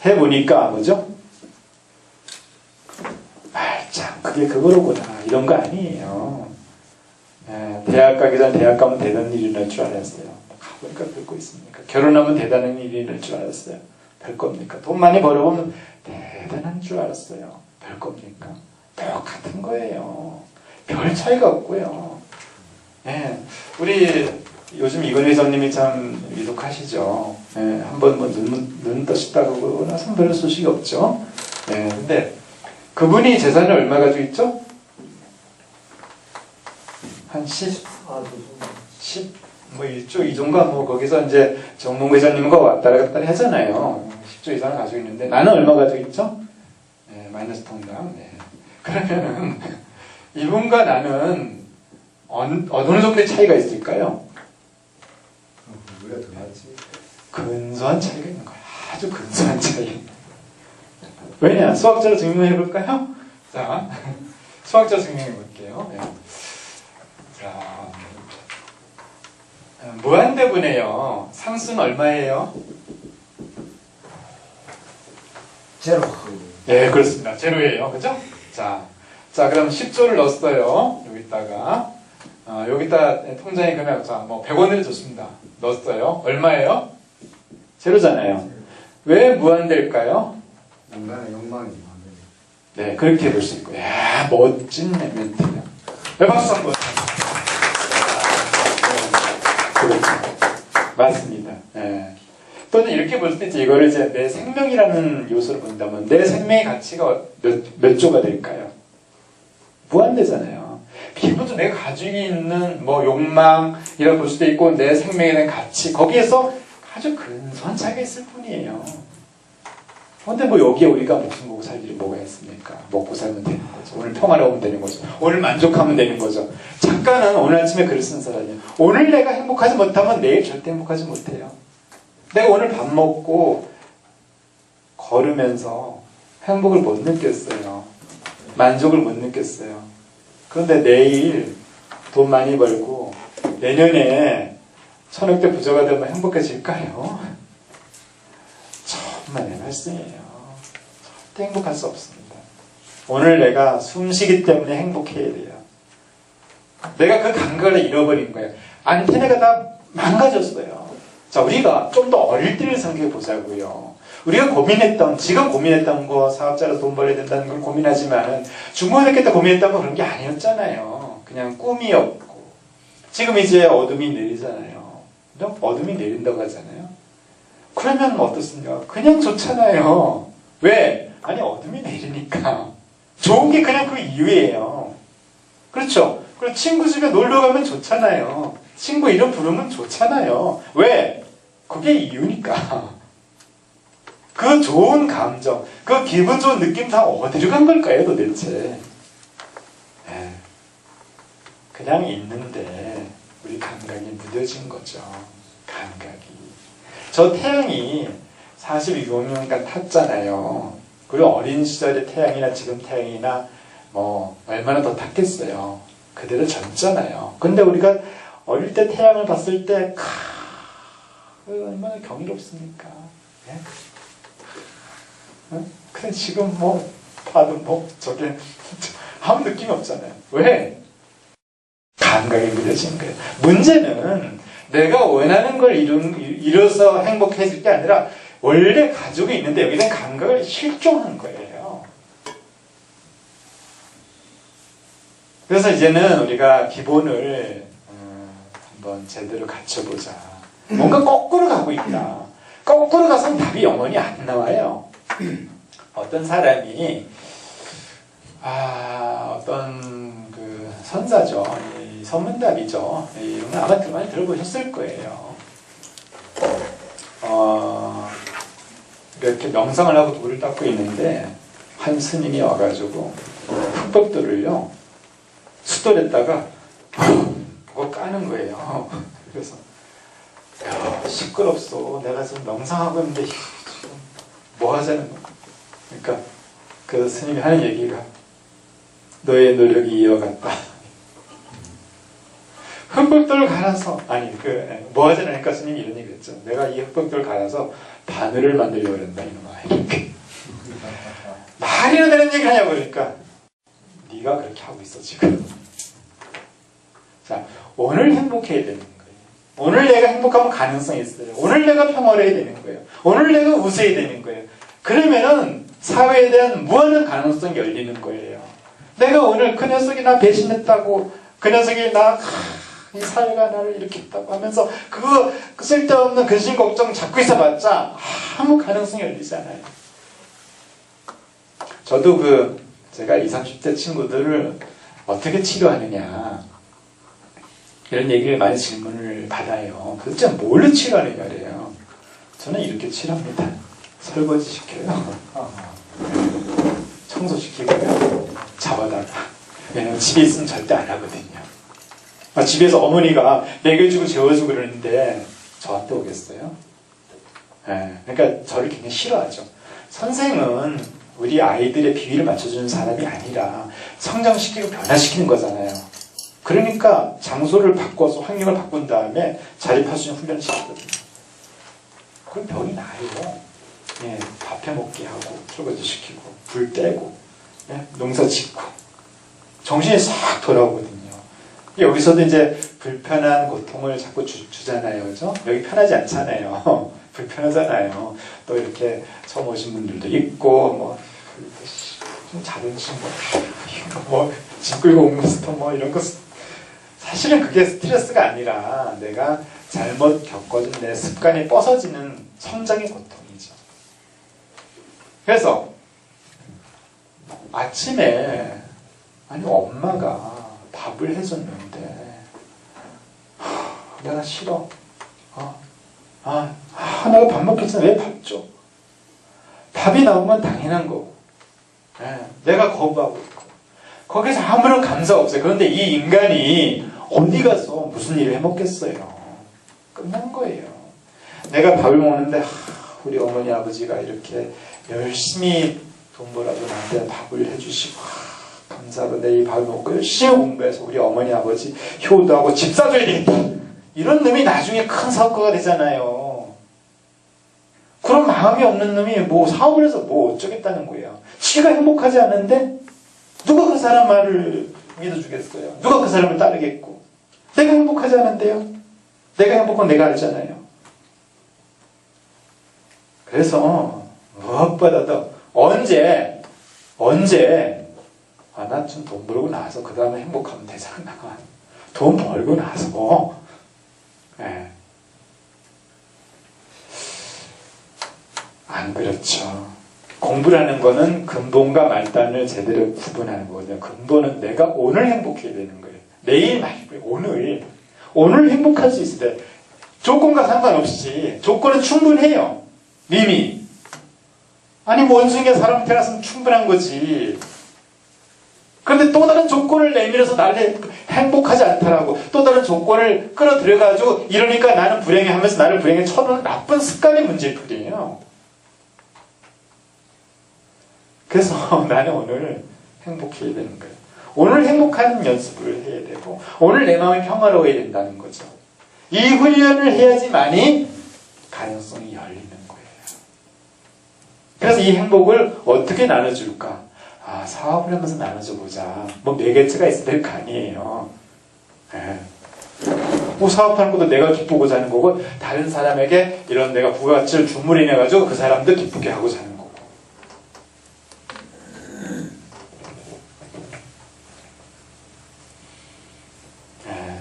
해보니까 뭐죠? 말짱 그게 그거로구나, 이런 거 아니에요. 예, 대학 가기 전 대학 가면 대단한 일이 날 줄 알았어요. 가보니까 별거 있습니까? 결혼하면 대단한 일이 날 줄 알았어요. 별겁니까? 돈 많이 벌어보면 대단한 줄 알았어요. 별겁니까? 똑같은 거예요. 별 차이가 없고요. 예, 우리 요즘 이건희 회장님이 참 위독하시죠. 예, 한번 뭐 눈 떠셨다고 그러고 나서 별로 소식이 없죠. 예, 근데 그분이 재산을 얼마 가지고 있죠? 한 10, 뭐 1조 이 정도, 뭐 거기서 이제 정몽 회장님과 왔다 갔다 하잖아요. 10조 이상을 가지고 있는데 나는 얼마 가지고 있죠? 네, 마이너스 통장. 네. 그러면은 이분과 나는 어느 정도의 차이가 있을까요? 우리가 더 낫지. 근소한 차이가 있는 거예요. 아주 근소한 차이. 왜냐? 수학자로 증명해 볼까요? 자, 수학자로 증명해 볼게요. 네. 자, 무한대분해요. 상수는 얼마예요? 제로. 네, 그렇습니다. 제로예요. 그죠? 자, 그럼 10조를 넣었어요. 여기다가. 여기다 통장에 금액, 뭐 100원을 줬습니다. 넣었어요. 얼마예요? 제로잖아요. 왜 무한대일까요? 인간의 욕망이 많아요. 네, 그렇게 볼 수 있고. 야, 멋진 멘트네요. 네, 박수 한번. 그렇죠. 맞습니다. 네. 또는 이렇게 볼 수도 있죠. 이거를 이제 내 생명이라는 요소를 본다면 내 생명의 가치가 몇 조가 될까요? 무한대잖아요. 기본적으로 내가 가지고 있는 뭐 욕망이라고 볼 수도 있고 내 생명에 대한 가치, 거기에서 아주 근소한 차이가 있을 뿐이에요. 근데 뭐 여기에 우리가 목숨 보고 살 일이 뭐가 있습니까? 먹고 살면 되는 거죠. 오늘 평화로우면 되는 거죠. 오늘 만족하면 되는 거죠. 작가는 오늘 아침에 글을 쓴 사람이에요. 오늘 내가 행복하지 못하면 내일 절대 행복하지 못해요. 내가 오늘 밥 먹고 걸으면서 행복을 못 느꼈어요. 만족을 못 느꼈어요. 그런데 내일 돈 많이 벌고 내년에 천억대 부자가 되면 행복해질까요? 천만의 말씀이에요. 절대 행복할 수 없습니다. 오늘 내가 숨쉬기 때문에 행복해야 돼요. 내가 그 감각을 잃어버린 거예요. 안테나가 다 망가졌어요. 자, 우리가 좀 더 어릴 때를 생각해 보자고요. 우리가 지금 고민했던 거, 사업자로 돈 벌어야 된다는 걸 고민하지만, 중고등학교 때 고민했던 건 그런 게 아니었잖아요. 그냥 꿈이었고. 지금 이제 어둠이 내리잖아요. 어둠이 내린다고 하잖아요. 그러면 어떻습니까? 그냥 좋잖아요. 왜? 아니, 어둠이 내리니까. 좋은 게 그냥 그 이유예요. 그렇죠? 그리고 친구 집에 놀러 가면 좋잖아요. 친구 이름 부르면 좋잖아요. 왜? 그게 이유니까. 그 좋은 감정, 그 기분 좋은 느낌 다 어디로 간 걸까요, 도대체? 네. 그냥 있는데 우리 감각이 무뎌진 거죠. 감각이. 저 태양이 42공년간 탔잖아요. 그리고 어린 시절의 태양이나 지금 태양이나 뭐 얼마나 더 탔겠어요. 그대로 젊잖아요. 근데 우리가 어릴 때 태양을 봤을 때 얼마나 경이롭습니까? 예? 근데 지금 뭐 봐도 뭐 저게 아무 느낌이 없잖아요. 왜? 감각이 무뎌진 거예요. 문제는 내가 원하는 걸 이뤄서 행복해질 게 아니라 원래 가지고 있는데 여기는 감각을 실종한 거예요. 그래서 이제는 우리가 기본을 한번 제대로 갖춰보자. 뭔가 거꾸로 가고 있다. 거꾸로 가서는 답이 영원히 안 나와요. 어떤 사람이 어떤 그 선사죠. 이 선문답이죠. 이런 거 아마 많이 들어보셨을 거예요. 이렇게 명상을 하고 돌을 닦고 있는데 한 스님이 와가지고 흙벽돌을요 숫돌에다가 그거 까는 거예요. 그래서 야, 시끄럽소. 내가 지금 명상하고 있는데 지금 뭐 하자는 거야. 그러니까 그 스님이 하는 얘기가 너의 노력이 이어갔다. 흙벽돌 갈아서 뭐 하자는 하니까 스님이 이런 얘기 했죠. 내가 이 흙벽돌 갈아서 바늘을 만들려고 그런다 이놈아. 이렇게 말이나 되는 얘기를 하냐고. 그러니까 네가 그렇게 하고 있어 지금. 자, 오늘 행복해야 되는 거예요. 오늘 내가 행복하면 가능성이 있어요. 오늘 내가 평화로워야 되는 거예요. 오늘 내가 웃어야 되는 거예요. 그러면은 사회에 대한 무한한 가능성이 열리는 거예요. 내가 오늘 그 녀석이 나 배신했다고, 그 녀석이 이 사회가 나를 이렇게 했다고 하면서 그 쓸데없는 근심 걱정 잡고 있어봤자 아무 가능성이 열리지 않아요. 저도 제가 20, 30대 친구들을 어떻게 치료하느냐 이런 얘기를 많이 질문을 받아요. 도대체 뭘로 치료하느냐 그래요. 저는 이렇게 치료합니다. 설거지 시켜요. 청소시키고요. 잡아다가. 왜냐면 집에 있으면 절대 안 하거든요. 집에서 어머니가 먹여주고 재워주고 그러는데 저한테 오겠어요? 그러니까 저를 굉장히 싫어하죠. 선생은 우리 아이들의 비위를 맞춰주는 사람이 아니라 성장시키고 변화시키는 거잖아요. 그러니까 장소를 바꿔서 환경을 바꾼 다음에 자립할 수 있는 훈련을 시키거든요. 그럼 병이 나요. 밥 해먹게 하고 설거지 시키고 불 떼고 농사 짓고 정신이 싹 돌아오거든요. 여기서도 이제 불편한 고통을 자꾸 주잖아요. 그죠? 여기 편하지 않잖아요. 불편하잖아요. 또 이렇게 처음 오신 분들도 있고 좀 자존심 짐 끌고 온 것부터 이런 거 사실은 그게 스트레스가 아니라 내가 잘못 겪어진 내 습관이 뻗어지는 성장의 고통이죠. 그래서 아침에 엄마가 밥을 해줬는데 내가 싫어. 내가 밥 먹기 전에 왜 밥 줘? 밥이 나오면 당연한 거고 내가 거부하고 있고 거기서 아무런 감사가 없어요. 그런데 이 인간이 어디 가서 무슨 일을 해먹겠어요. 끝난 거예요. 내가 밥을 먹는데 우리 어머니 아버지가 이렇게 열심히 돈 벌어도 나한테 밥을 해주시고 감사하고 내일 밥을 먹고 열심히 공부해서 우리 어머니 아버지 효도하고 집 사줘야 되겠다. 이런 놈이 나중에 큰 사업가가 되잖아요. 그런 마음이 없는 놈이 사업을 해서 어쩌겠다는 거예요. 지가 행복하지 않은데 누가 그 사람 말을 믿어주겠어요. 누가 그 사람을 따르겠고. 내가 행복하지 않은데요. 내가 행복한 내가 알잖아요. 그래서 무엇보다도 언제 나 좀 돈 벌고 나서 그 다음에 행복하면 되잖아. 돈 벌고 나서 예. 안 그렇죠. 공부라는 거는 근본과 말단을 제대로 구분하는 거거든요. 근본은 내가 오늘 행복해야 되는 거예요. 내일 말고요. 오늘 행복할 수 있을 때 조건과 상관없이 조건은 충분해요. 이미 아니 원숭이가 사람 태어났으면 충분한 거지. 그런데 또 다른 조건을 내밀어서 나를 행복하지 않다라고 또 다른 조건을 끌어들여가지고 이러니까 나는 불행해 하면서 나를 불행에 쳐놓는 나쁜 습관의 문제일 뿐이에요. 그래서 나는 오늘 행복해야 되는 거예요. 오늘 행복한 연습을 해야 되고 오늘 내 마음이 평화로워야 된다는 거죠. 이 훈련을 해야지만이 가능성이 열리는 거예요. 그래서 이 행복을 어떻게 나눠줄까? 사업을 하면서 나눠줘 보자. 뭐 매개체가 있어야 될 거 아니에요. 네. 뭐 사업하는 것도 내가 기쁘고자 하는 거고 다른 사람에게 이런 내가 부가가치를 주물이내가지고 그 사람도 기쁘게 하고자 하는 거고. 네.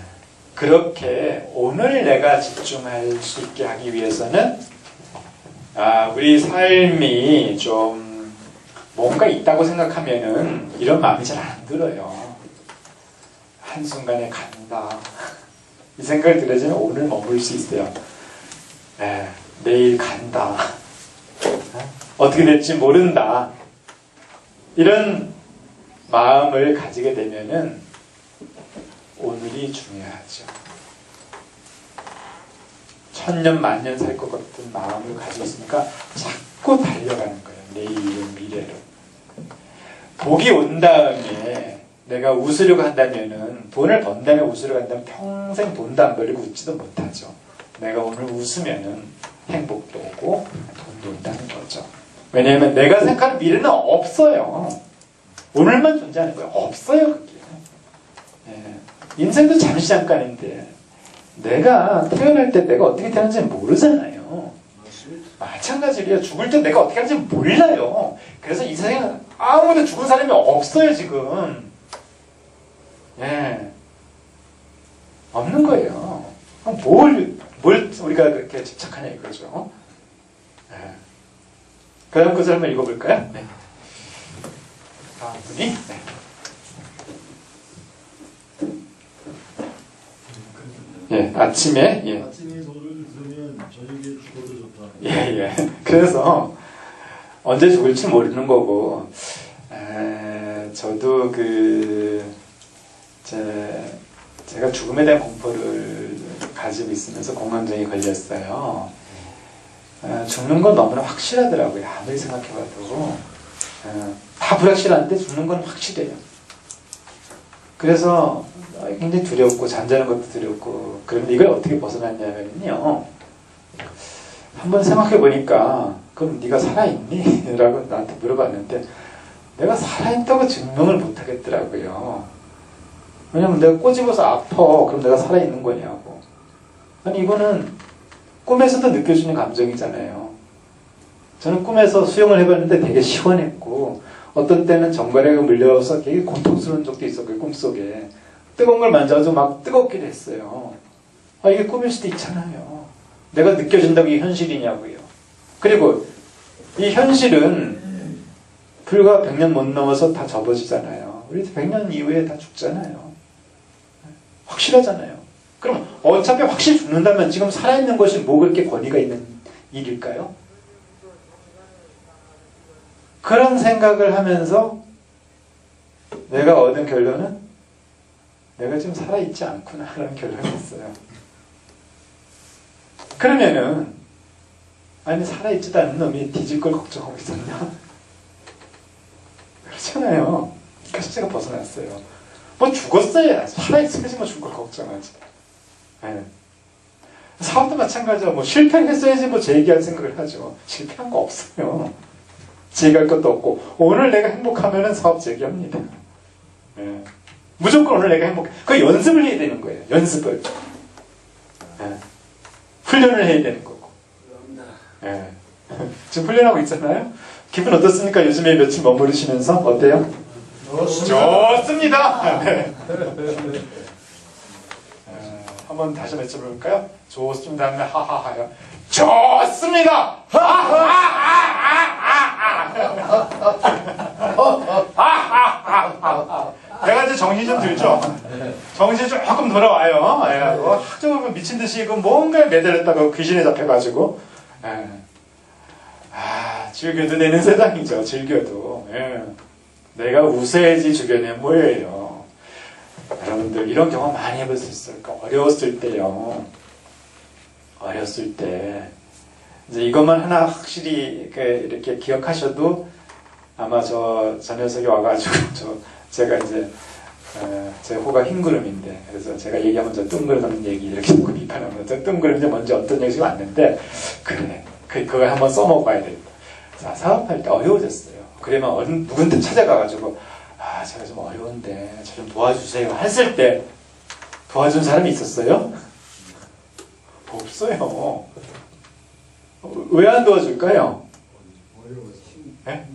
그렇게 오늘 내가 집중할 수 있게 하기 위해서는 우리 삶이 좀 뭔가 있다고 생각하면은 이런 마음이 잘 안 들어요. 한순간에 간다. 이 생각이 들어지면 오늘 머물 수 있어요. 내일 간다. 어떻게 될지 모른다. 이런 마음을 가지게 되면은 오늘이 중요하죠. 천년 만년 살 것 같은 마음을 가지고 있으니까 자꾸 달려가는 거예요. 내일은 미래로. 복이 온 다음에 내가 웃으려고 한다면은 돈을 번 다음에 웃으려고 한다면 평생 돈도 안 벌리고 웃지도 못하죠. 내가 오늘 웃으면은 행복도 오고 돈도 온다는 거죠. 왜냐하면 내가 생각하는 미래는 없어요. 오늘만 존재하는 거예요. 없어요 그게. 인생도 잠시 잠깐인데 내가 태어날 때 내가 어떻게 태어난지 모르잖아요. 마찬가지로요. 죽을 때 내가 어떻게 하는지 몰라요. 그래서 이 세상에 아무도 죽은 사람이 없어요 지금. 없는 거예요. 뭘 우리가 그렇게 집착하냐 이거죠. 그 다음 것을 한번 읽어볼까요? 네. 다음 분이. 네. 아침에 노래를 들으면 저녁에 죽어도 좋다. 그래서 언제 죽을지 모르는 거고, 저도 제가 죽음에 대한 공포를 가지고 있으면서 공황장애 걸렸어요. 죽는 건 너무나 확실하더라고요. 아무리 생각해봐도. 다 불확실한데 죽는 건 확실해요. 그래서 굉장히 두렵고 잠자는 것도 두렵고. 그런데 이걸 어떻게 벗어났냐면요, 한번 생각해 보니까 그럼 네가 살아있니? 라고 나한테 물어봤는데 내가 살아있다고 증명을 못 하겠더라고요. 왜냐면 내가 꼬집어서 아파. 그럼 내가 살아있는 거냐고. 아니 이거는 꿈에서도 느껴지는 감정이잖아요. 저는 꿈에서 수영을 해봤는데 되게 시원했고 어떤 때는 정갈하게 물려서 되게 고통스러운 적도 있었고요. 꿈속에 뜨거운 걸 만져서 막 뜨겁기도 했어요. 이게 꿈일 수도 있잖아요. 내가 느껴진다고 이게 현실이냐고요. 그리고 이 현실은 불과 100년 못 넘어서 다 접어지잖아요. 우리 100년 이후에 다 죽잖아요. 확실하잖아요. 그럼 어차피 확실히 죽는다면 지금 살아있는 것이 뭐 그렇게 권위가 있는 일일까요? 그런 생각을 하면서 내가 얻은 결론은 내가 지금 살아있지 않구나 라는 결론이 있어요. 그러면은 아니 살아있지도 않은 놈이 뒤질 걸 걱정하고 있었냐? 그렇잖아요. 그래서 제가 벗어났어요. 뭐 죽었어야 살아있으면서 뭐 죽을 걸 걱정하지. 사업도 마찬가지죠. 뭐 실패했어야지 뭐 재기할 생각을 하죠. 실패한 거 없어요. 재기할 것도 없고 오늘 내가 행복하면은 사업 재기합니다. 무조건 오늘 내가 행복해. 그 연습을 해야 되는 거예요. 연습을. 훈련을 해야 되는 거고. 지금 훈련하고 있잖아요. 기분 어떻습니까? 요즘에 며칠 머무르시면서 어때요? 좋습니다. 네. 한번 다시 외쳐볼까요? 좋습니다. 하면 하하하요. 좋습니다. 하하하하. 내가 이제 정신이 좀 들죠. 정신이 조금 돌아와요. 하도 미친 듯이 그 뭔가에 매달렸다가 귀신에 잡혀가지고. 즐겨도 되는 세상이죠. 즐겨도. 내가 우세해지 주변에 뭐예요. 여러분들 이런 경험 많이 해보셨을 거예요. 어려웠을 때요. 어렸을 때 이제 이것만 하나 확실히 이렇게 기억하셔도 아마 저 녀석이 와가지고 제가 이제 제 호가 흰구름인데 그래서 제가 얘기하면 저 뜬구름 얘기 이렇게 비판하면 저 뜬구름인데 먼저 어떤 얘기가 왔는데 그래 그걸 한번 써먹어야 되겠다. 자, 사업할 때 어려워졌어요. 그러면 누군데 찾아가가지고 제가 좀 어려운데 저 좀 도와주세요 했을 때 도와준 사람이 있었어요? 없어요. 왜 안 도와줄까요? 네?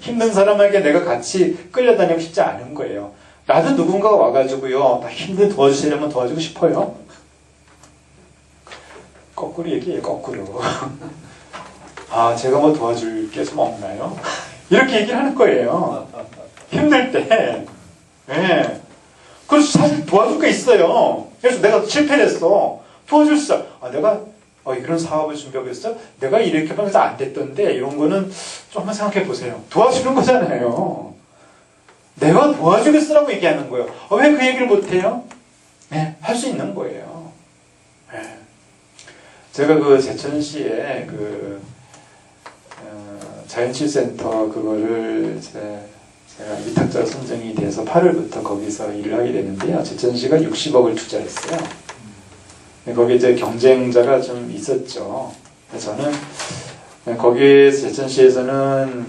힘든 사람에게 내가 같이 끌려다니고 싶지 않은 거예요. 나도 누군가가 와가지고요 나 힘든 도와주시려면 도와주고 싶어요. 거꾸로 얘기해요. 거꾸로. 제가 뭐 도와줄 게 좀 없나요? 이렇게 얘기를 하는 거예요. 힘들 때. 네. 그래서 사실 도와줄 게 있어요. 그래서 내가 실패를 했어. 도와줄 수 있어. 내가 이런 사업을 준비하고 있어? 내가 이렇게 하면서 안 됐던데 이런 거는 좀 한번 생각해 보세요. 도와주는 거잖아요. 내가 도와주겠어라고 얘기하는 거예요. 왜 그 얘기를 못해요? 네, 할 수 있는 거예요. 네. 제가 그 제천시에 자연치유센터 그거를 제가 위탁자 선정이 돼서 8월부터 거기서 일을 하게 되는데요. 제천시가 60억을 투자했어요. 거기 이제 경쟁자가 좀 있었죠. 저는 거기 제천시에서는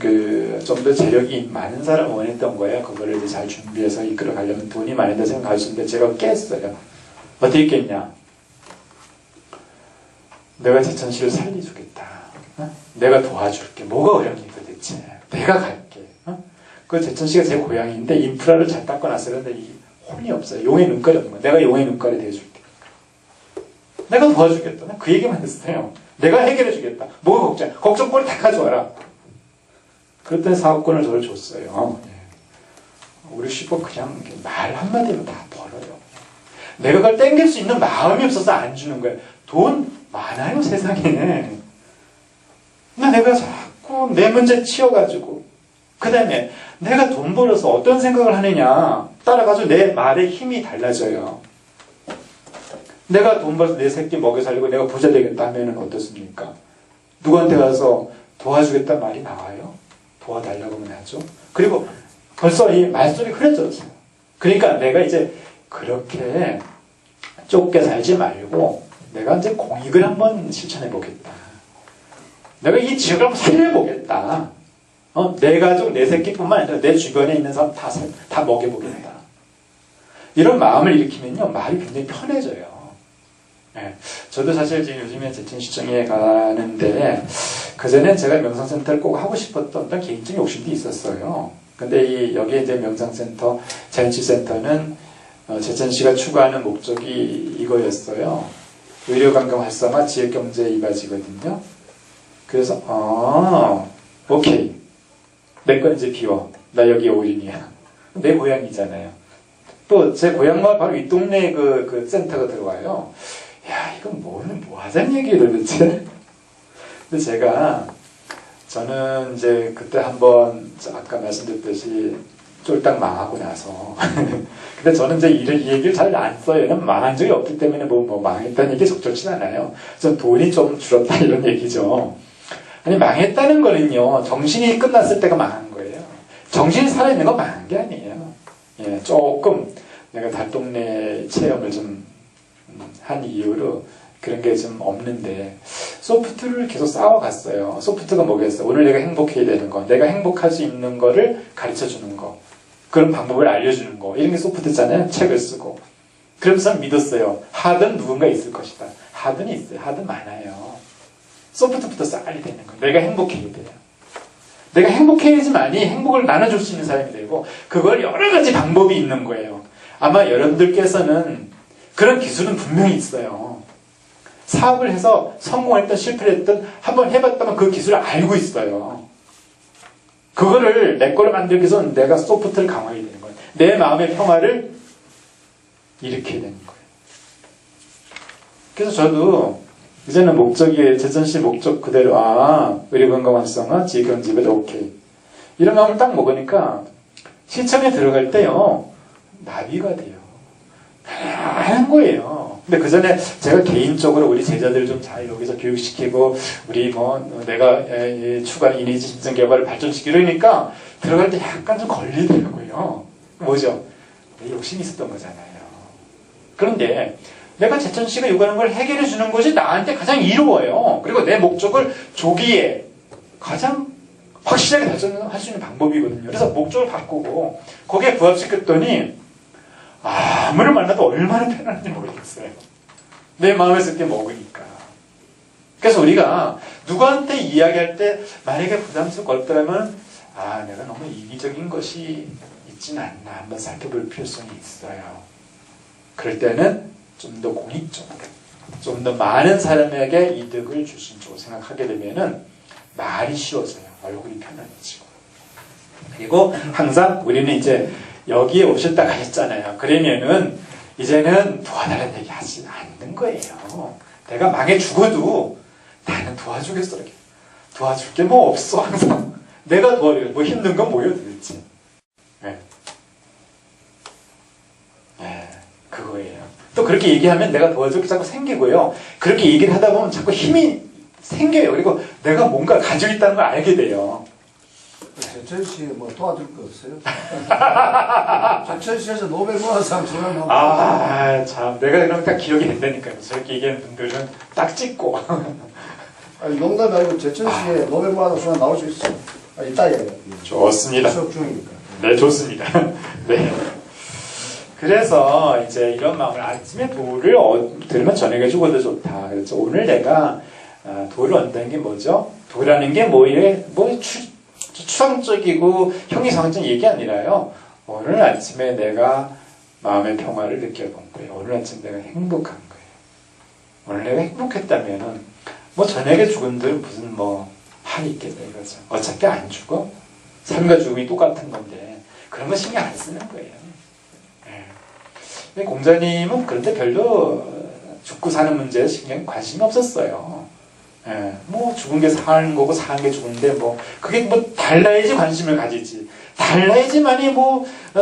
좀 더 재력이 많은 사람을 원했던 거예요. 그거를 이제 잘 준비해서 이끌어 가려면 돈이 많이 든다 생각하시는데 제가 깼어요. 어떻게 깼냐? 내가 제천시를 살려주겠다. 내가 도와줄게. 뭐가 어렵니 도대체? 내가 갈게. 그 제천시가 제 고향인데 인프라를 잘 닦아놨어요. 근데 이 혼이 없어요. 용의 눈깔이 없는 거야. 내가 용의 눈깔이 돼줄게. 내가 도와주겠다. 그 얘기만 했어요. 내가 해결해주겠다. 뭐가 걱정이야? 걱정거리 다 가져와라. 그랬더니 사업권을 저를 줬어요. 우리 슈퍼 그냥 말 한마디로 다 벌어요. 내가 그걸 땡길 수 있는 마음이 없어서 안 주는 거예요. 돈 많아요 세상에. 근데 내가 자꾸 내 문제 치워가지고 그 다음에 내가 돈 벌어서 어떤 생각을 하느냐 따라가지고 내 말의 힘이 달라져요. 내가 돈 벌어서 내 새끼 먹여 살리고 내가 부자 되겠다 하면 어떻습니까? 누구한테 가서 도와주겠다는 말이 나와요? 도와달라고 하면 하죠. 그리고 벌써 이 말소리 흐려졌어요. 그러니까 내가 이제 그렇게 좁게 살지 말고 내가 이제 공익을 한번 실천해 보겠다. 내가 이 지역을 한번 살려보겠다. 내 가족, 내 새끼뿐만 아니라 내 주변에 있는 사람 다 먹여보겠다. 이런 마음을 일으키면요 말이 굉장히 편해져요. 네. 저도 사실 지금 요즘에 제천시청에 가는데 그전엔 제가 명상센터를 꼭 하고 싶었던 어떤 개인적인 욕심도 있었어요. 근데 여기에 이제 명상센터, 자연치유센터는 제천시가 추구하는 목적이 이거였어요. 의료관광 활성화, 지역경제 이바지거든요. 그래서 오케이. 내 건 이제 비워. 나 여기 올인이야. 내 고향이잖아요. 또 제 고향마을 바로 이 동네에 그 센터가 들어와요. 야, 이건 뭐 하자는 얘기예요, 도대체? 근데 저는 이제 그때 한번 아까 말씀드렸듯이 쫄딱 망하고 나서 근데 저는 이제 이 얘기를 잘 안 써요. 왜냐면 망한 적이 없기 때문에 뭐 망했다는 얘기 적절치 않아요. 전 돈이 좀 줄었다 이런 얘기죠. 아니 망했다는 거는요 정신이 끝났을 때가 망한 거예요. 정신이 살아있는 건 망한 게 아니에요. 예, 조금 내가 달동네 체험을 좀 한 이유로 그런 게 좀 없는데 소프트를 계속 쌓아갔어요. 소프트가 뭐겠어요? 오늘 내가 행복해야 되는 거, 내가 행복할 수 있는 거를 가르쳐주는 거, 그런 방법을 알려주는 거, 이런 게 소프트잖아요. 책을 쓰고 그러면서 믿었어요. 하든 누군가 있을 것이다. 하든이 있어요. 하든 많아요. 소프트부터 쌓아야 되는 거예요. 내가 행복해야 돼요. 내가 행복해야지만이 행복을 나눠줄 수 있는 사람이 되고 그걸 여러 가지 방법이 있는 거예요. 아마 여러분들께서는 그런 기술은 분명히 있어요. 사업을 해서 성공했든 실패를 했든 한번 해봤다면 그 기술을 알고 있어요. 그거를 내 거로 만들기 위해서는 내가 소프트를 강화해야 되는 거예요. 내 마음의 평화를 일으켜야 되는 거예요. 그래서 저도 이제는 목적이 제천시 목적 그대로 의료건강 활성화, 지경 지배도 오케이 이런 마음을 딱 먹으니까 시청에 들어갈 때요 나비가 돼요. 편안한 거예요. 근데 그 전에 제가 개인적으로 우리 제자들 좀 잘 여기서 교육시키고 우리 내가 추가 이미지 심층 개발을 발전시키려 하니까 들어갈 때 약간 좀 걸리더라고요. 뭐죠? 욕심이 있었던 거잖아요. 그런데 내가 제천시가 요구하는 걸 해결해 주는 것이 나한테 가장 이로워요. 그리고 내 목적을 조기에 가장 확실하게 달성할 수 있는 방법이거든요. 그래서 목적을 바꾸고 거기에 부합시켰더니 아무를 만나도 얼마나 편안한지 모르겠어요. 내 마음에서 그렇게 먹으니까. 그래서 우리가 누구한테 이야기할 때 만약에 부담스럽고 어렵더라면 내가 너무 이기적인 것이 있진 않나 한번 살펴볼 필요성이 있어요. 그럴 때는 좀 더 공익적으로, 좀 더 많은 사람에게 이득을 줄 수 있는 쪽으로 생각하게 되면은 말이 쉬워져요. 얼굴이 편안해지고. 그리고 항상 우리는 이제 여기에 오셨다 가셨잖아요. 그러면은 이제는 도와달라는 얘기 하지 않는 거예요. 내가 망해 죽어도 나는 도와주겠어. 이렇게. 도와줄 게 뭐 없어. 항상. 내가 도와줘요. 뭐 힘든 건 뭐예요 도대체. 네. 그거예요. 또 그렇게 얘기하면 내가 도와줄 게 자꾸 생기고요. 그렇게 얘기를 하다 보면 자꾸 힘이 생겨요. 그리고 내가 뭔가 가지고 있다는 걸 알게 돼요. 제천시 뭐 도와줄 거 없어요? 제천시에서 노벨 문화상 수상 참 내가 그럼 딱 기억이 된다니까요. 저렇게 얘기하는 분들은 딱 찍고 아니 농담이 아니고 제천시에 노벨 문화상 수상 나올 수 있어요. 이따 얘기해요. 좋습니다. 수업 중이니까. 네, 좋습니다. 네. 그래서 이제 이런 마음을 아침에 도를 들으면 저녁에 죽어도 좋다. 그래서 오늘 내가 도를 얻는다는 게 뭐죠? 도라는 게 추상적이고 형이상적인 얘기 아니라요. 오늘 아침에 내가 마음의 평화를 느껴본 거예요. 오늘 아침 내가 행복한 거예요. 오늘 내가 행복했다면은 저녁에 죽은들 무슨 한이 있겠다 이거죠. 어차피 안 죽어. 삶과 죽음이 똑같은 건데 그런 거 신경 안 쓰는 거예요. 공자님은 그런데 별로 죽고 사는 문제에 신경 관심이 없었어요. 죽은 게 사는 거고 사는 게 죽은데 그게 달라야지 관심을 가지지. 달라야지만이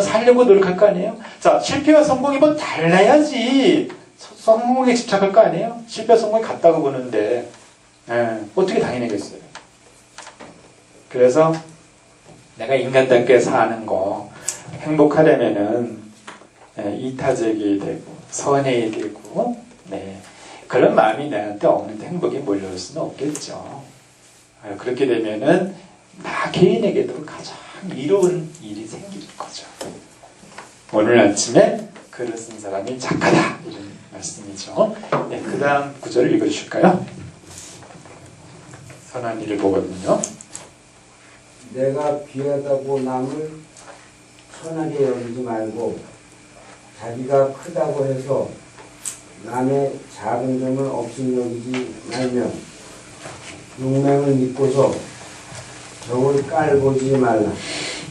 살려고 노력할 거 아니에요? 자, 실패와 성공이 달라야지 성공에 집착할 거 아니에요? 실패와 성공이 같다고 보는데 어떻게 당연하겠어요? 그래서 내가 인간답게 사는 거 행복하려면은 이타적이 되고 선해야 되고 그런 마음이 나한테 없는데 행복이 몰려올 수는 없겠죠. 그렇게 되면은 나 개인에게도 가장 이로운 일이 생길 거죠. 오늘 아침에 글을 쓴 사람이 작가다 이런 말씀이죠. 그 다음 구절을 읽어주실까요? 선한 일을 보거든요. 내가 귀하다고 남을 천하게 여기지 말고 자기가 크다고 해서 남의 작은 점을 없이 여기지 말며 용맹을 믿고서 적을 깔보지 말라.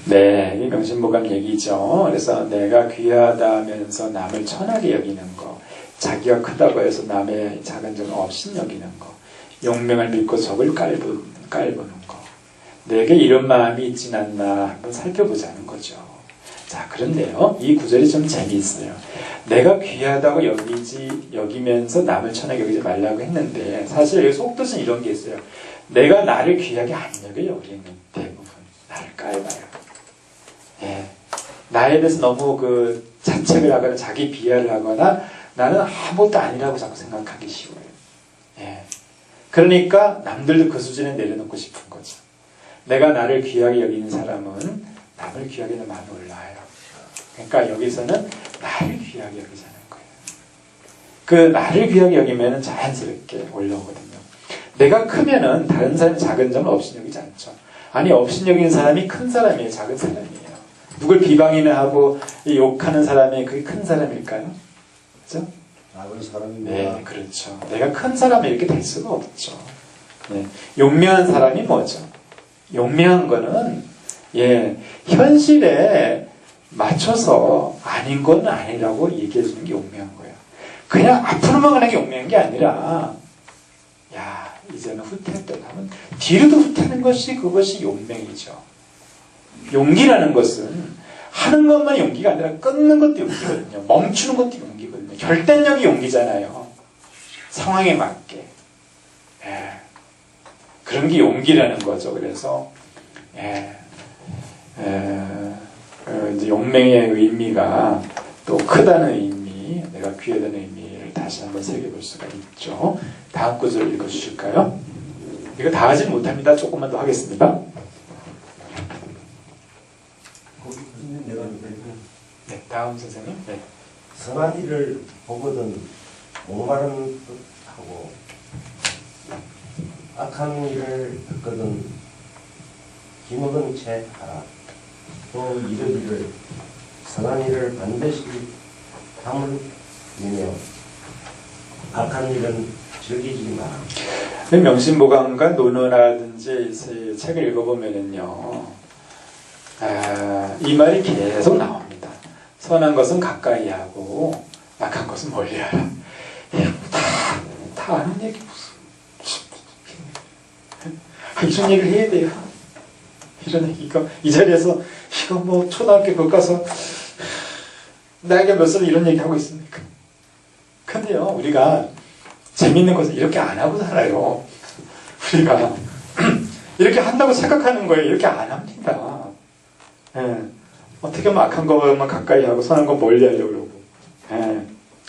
네, 이 명심보감 얘기죠. 그래서 내가 귀하다면서 남을 천하게 여기는 거, 자기가 크다고 해서 남의 작은 점을 없이 여기는 거, 용맹을 믿고 적을 깔보는 거. 내게 이런 마음이 있진 않나 한번 살펴보자는 거죠. 자, 그런데요, 이 구절이 좀 재미있어요. 내가 귀하다고 여기면서 남을 천하게 여기지 말라고 했는데, 사실 여기 속뜻은 이런 게 있어요. 내가 나를 귀하게 안 여겨요, 우리는 대부분. 나를 깔봐요. 나에 대해서 너무 자책을 하거나 자기 비하를 하거나 나는 아무것도 아니라고 자꾸 생각하기 쉬워요. 그러니까 남들도 그 수준에 내려놓고 싶은 거죠. 내가 나를 귀하게 여기는 사람은 남을 귀하게 하는 마음이 올라와요. 그러니까 여기서는 나를 귀하게 여기자는 거예요. 그 나를 귀하게 여기면 자연스럽게 올라오거든요. 내가 크면은 다른 사람이 작은 점을 업신여기지 않죠. 아니, 업신여긴 사람이 큰 사람이에요, 작은 사람이에요. 누굴 비방이나 하고 욕하는 사람이 그게 큰 사람일까요? 그죠? 작은 사람입니다. 네, 그렇죠. 내가 큰 사람이 이렇게 될 수가 없죠. 네. 용맹한 사람이 뭐죠? 용맹한 거는, 현실에 맞춰서 아닌 건 아니라고 얘기해 주는 게 용맹한 거예요. 그냥 앞으로만 가는 게 용맹한 게 아니라, 야, 이제는 후퇴했다 하면 뒤로도 후퇴하는 것이 그것이 용맹이죠. 용기라는 것은 하는 것만 용기가 아니라 끊는 것도 용기거든요. 멈추는 것도 용기거든요. 결단력이 용기잖아요. 상황에 맞게. 그런 게 용기라는 거죠. 그래서 이제 용맹의 의미가 또 크다는 의미, 내가 귀하다는 의미를 다시 한번 새겨볼 수가 있죠. 다음 구절을 읽어주실까요? 이거 다 하진 못합니다. 조금만 더 하겠습니다. 네, 다음 선생님. 네. 선한 일을 보거든 목마른 듯하고 악한 일을 듣거든 기먹은 채 하라. 또 이르기를 선한 일을 반드시 다물며 악한 일은 즐기지 마라. 명심보감과 논어라든지 책을 읽어보면은요, 이 말이 계속 나옵니다. 선한 것은 가까이 하고 악한 것은 멀리 하라. 다 아는 얘기 무슨 이런 얘기를 해야 돼요. 이런 얘기가 이 자리에서 이거 뭐 초등학교 교과서 나이가 몇 살 이런 얘기 하고 있습니까? 근데요, 우리가 재밌는 것은 이렇게 안 하고 살아요. 우리가 이렇게 한다고 생각하는 거예요. 이렇게 안 합니다. 어떻게 하면 악한 것만 가까이 하고 선한 건 멀리 하려고 그러고,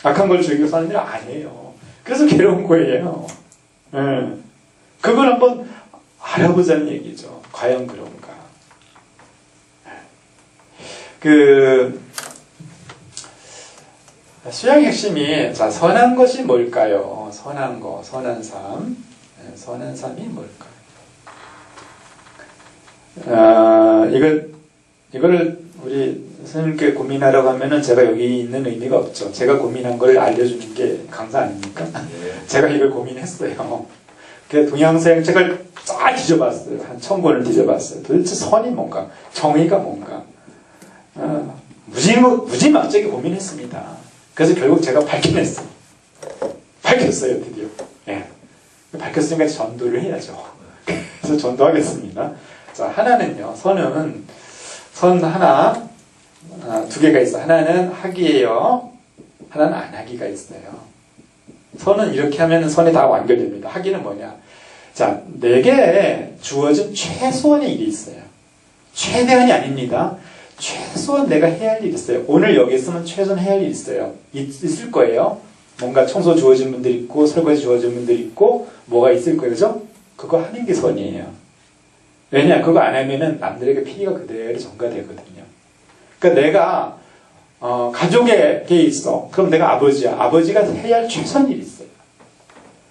악한 걸 즐기고 사는 일 아니에요. 그래서 괴로운 거예요. 그걸 한번 알아보자는 얘기죠. 과연 그런가? 수양의 핵심이, 자, 선한 것이 뭘까요? 선한 거, 선한 삶. 선한 삶이 뭘까요? 이거를 우리 선생님께 고민하려고 하면은 제가 여기 있는 의미가 없죠. 제가 고민한 걸 알려주는 게 강사 아닙니까? 제가 이걸 고민했어요. 그 동양서양 책을 쫙 뒤져봤어요. 한 1000권을 뒤져봤어요. 도대체 선이 뭔가, 정의가 뭔가. 무지막지하게 고민했습니다. 그래서 결국 제가 밝혀냈어요. 밝혔어요, 드디어. 밝혔으니까 전도를 해야죠. 그래서 전도하겠습니다. 자, 하나는요, 선 하나, 두 개가 있어요. 하나는 학이에요. 하나는 안 하기가 있어요. 선은 이렇게 하면 선이 다 완결됩니다. 학이는 뭐냐? 자, 내게 주어진 최소한의 일이 있어요. 최대한이 아닙니다. 최소한 내가 해야 할 일이 있어요. 오늘 여기 있으면 최소한 해야 할 일이 있어요. 있을 거예요. 뭔가 청소 주어진 분들 있고, 설거지 주어진 분들 있고, 뭐가 있을 거예요. 그죠? 그거 하는 게 선이에요. 왜냐? 그거 안 하면은 남들에게 피해가 그대로 전가되거든요. 그러니까 내가 가족에게 있어. 그럼 내가 아버지야. 아버지가 해야 할 최선 일이 있어요.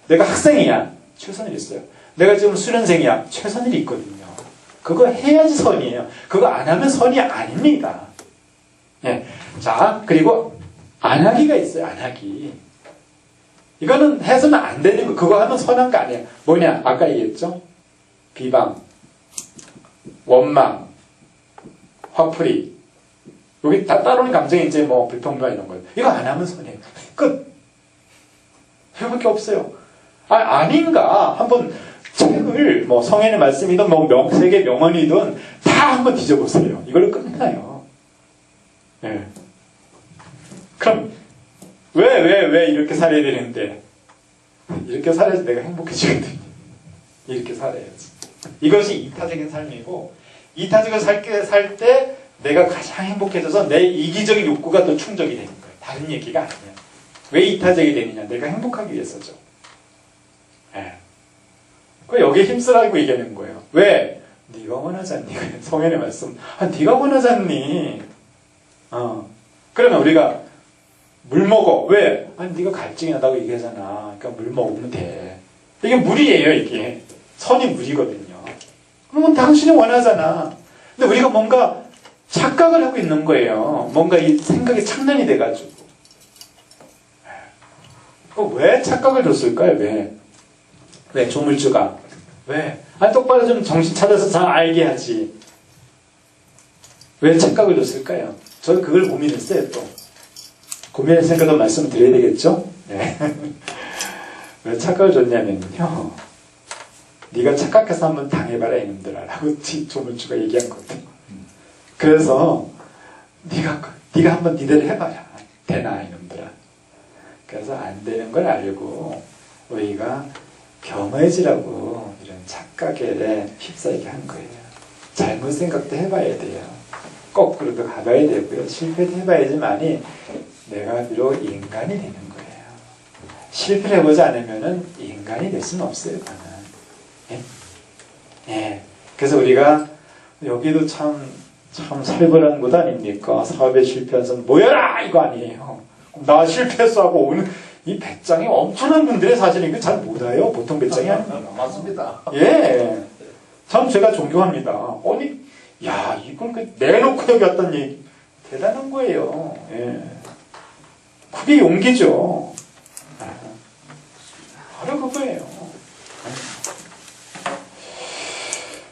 내가 학생이야. 최선 일이 있어요. 내가 지금 수련생이야. 최선 일이 있거든요. 그거 해야지 선이에요. 그거 안 하면 선이 아닙니다. 자, 그리고 안 하기가 있어요. 안 하기. 이거는 해서는 안 되는 거. 그거 하면 선한 거 아니에요. 뭐냐? 아까 얘기했죠? 비방, 원망, 화풀이. 여기 다 따로는 감정이 이제 뭐 불평불만 이런 거예요. 이거 안 하면 선이에요. 끝. 이거밖에 없어요. 아닌가? 한번 책을 뭐 성인의 말씀이든 뭐 세계 명언이든 다 한번 뒤져보세요. 이걸로 끝나요. 그럼 왜 이렇게 살아야 되는데? 이렇게 살아야지 내가 행복해지거든요. 이렇게 살아야지. 이것이 이타적인 삶이고, 이타적으로 살 때 내가 가장 행복해져서 내 이기적인 욕구가 더 충족이 되는 거예요. 다른 얘기가 아니야. 왜 이타적이 되느냐? 내가 행복하기 위해서죠. 그 여기에 힘쓰라고 얘기하는 거예요. 왜? 네가 원하지 않니? 성현의 말씀. 네가 원하지 않니? 그러면 우리가 물 먹어. 왜? 네가 갈증이 나다고 얘기하잖아. 그러니까 물 먹으면 돼. 이게 무리예요, 이게. 선이 무리거든요. 그러면 당신이 원하잖아. 근데 우리가 뭔가 착각을 하고 있는 거예요. 뭔가 이 생각이 착란이 돼가지고. 왜 착각을 줬을까요? 왜 조물주가? 왜? 똑바로 좀 정신 차려서 잘 알게 하지. 왜 착각을 줬을까요? 저는 그걸 고민했어요, 또. 고민했으니까 또 말씀을 드려야 되겠죠? 네. 왜 착각을 줬냐면요. 네가 착각해서 한번 당해봐라, 이놈들아. 라고 조물주가 얘기한 거거든. 그래서 네가 한번 니대로 해봐라. 되나, 이놈들아. 그래서 안 되는 걸 알고 우리가 겸해지라고 이런 착각에 휩싸이게 한 거예요. 잘못 생각도 해봐야 돼요. 거꾸로도 가봐야 되고요. 실패도 해봐야지만이 내가 비록 인간이 되는 거예요. 실패를 해보지 않으면 인간이 될 수는 없어요. 저는. 예? 예. 그래서 우리가 여기도 참 살벌한 곳 아닙니까? 사업에 실패한 사람 모여라! 이거 아니에요. 나 실패했어 하고 오는 이 배짱이 엄청난 분들의 사진이 이거 잘 못 와요. 보통 배짱이 아닙니다. 맞습니다. 예. 참 제가 존경합니다. 아니, 야, 이건 내놓고 여기 왔던 얘기. 대단한 거예요. 예. 그게 용기죠. 바로 그거예요.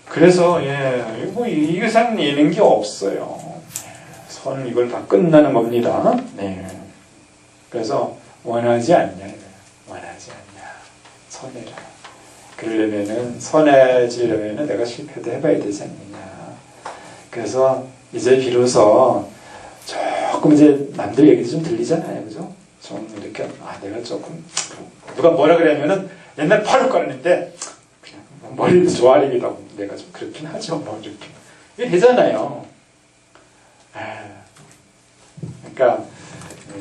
그래서, 이 이상 예는 게 없어요. 선 이걸 다 끝나는 겁니다. 네. 그래서 원하지 않냐, 원하지 않냐, 선해라. 그러려면은 선해지려면은 내가 실패도 해봐야 되지 않느냐. 그래서 이제 비로소 조금 이제 남들 얘기도 좀 들리잖아요, 그죠? 좀 이렇게 내가 조금 누가 뭐라 그러면은 옛날 팔을 깔았는데 그냥 머리도 조아리기도 하고 내가 좀 그렇긴 하죠, 뭐 이렇게 이게 되잖아요. 그러니까.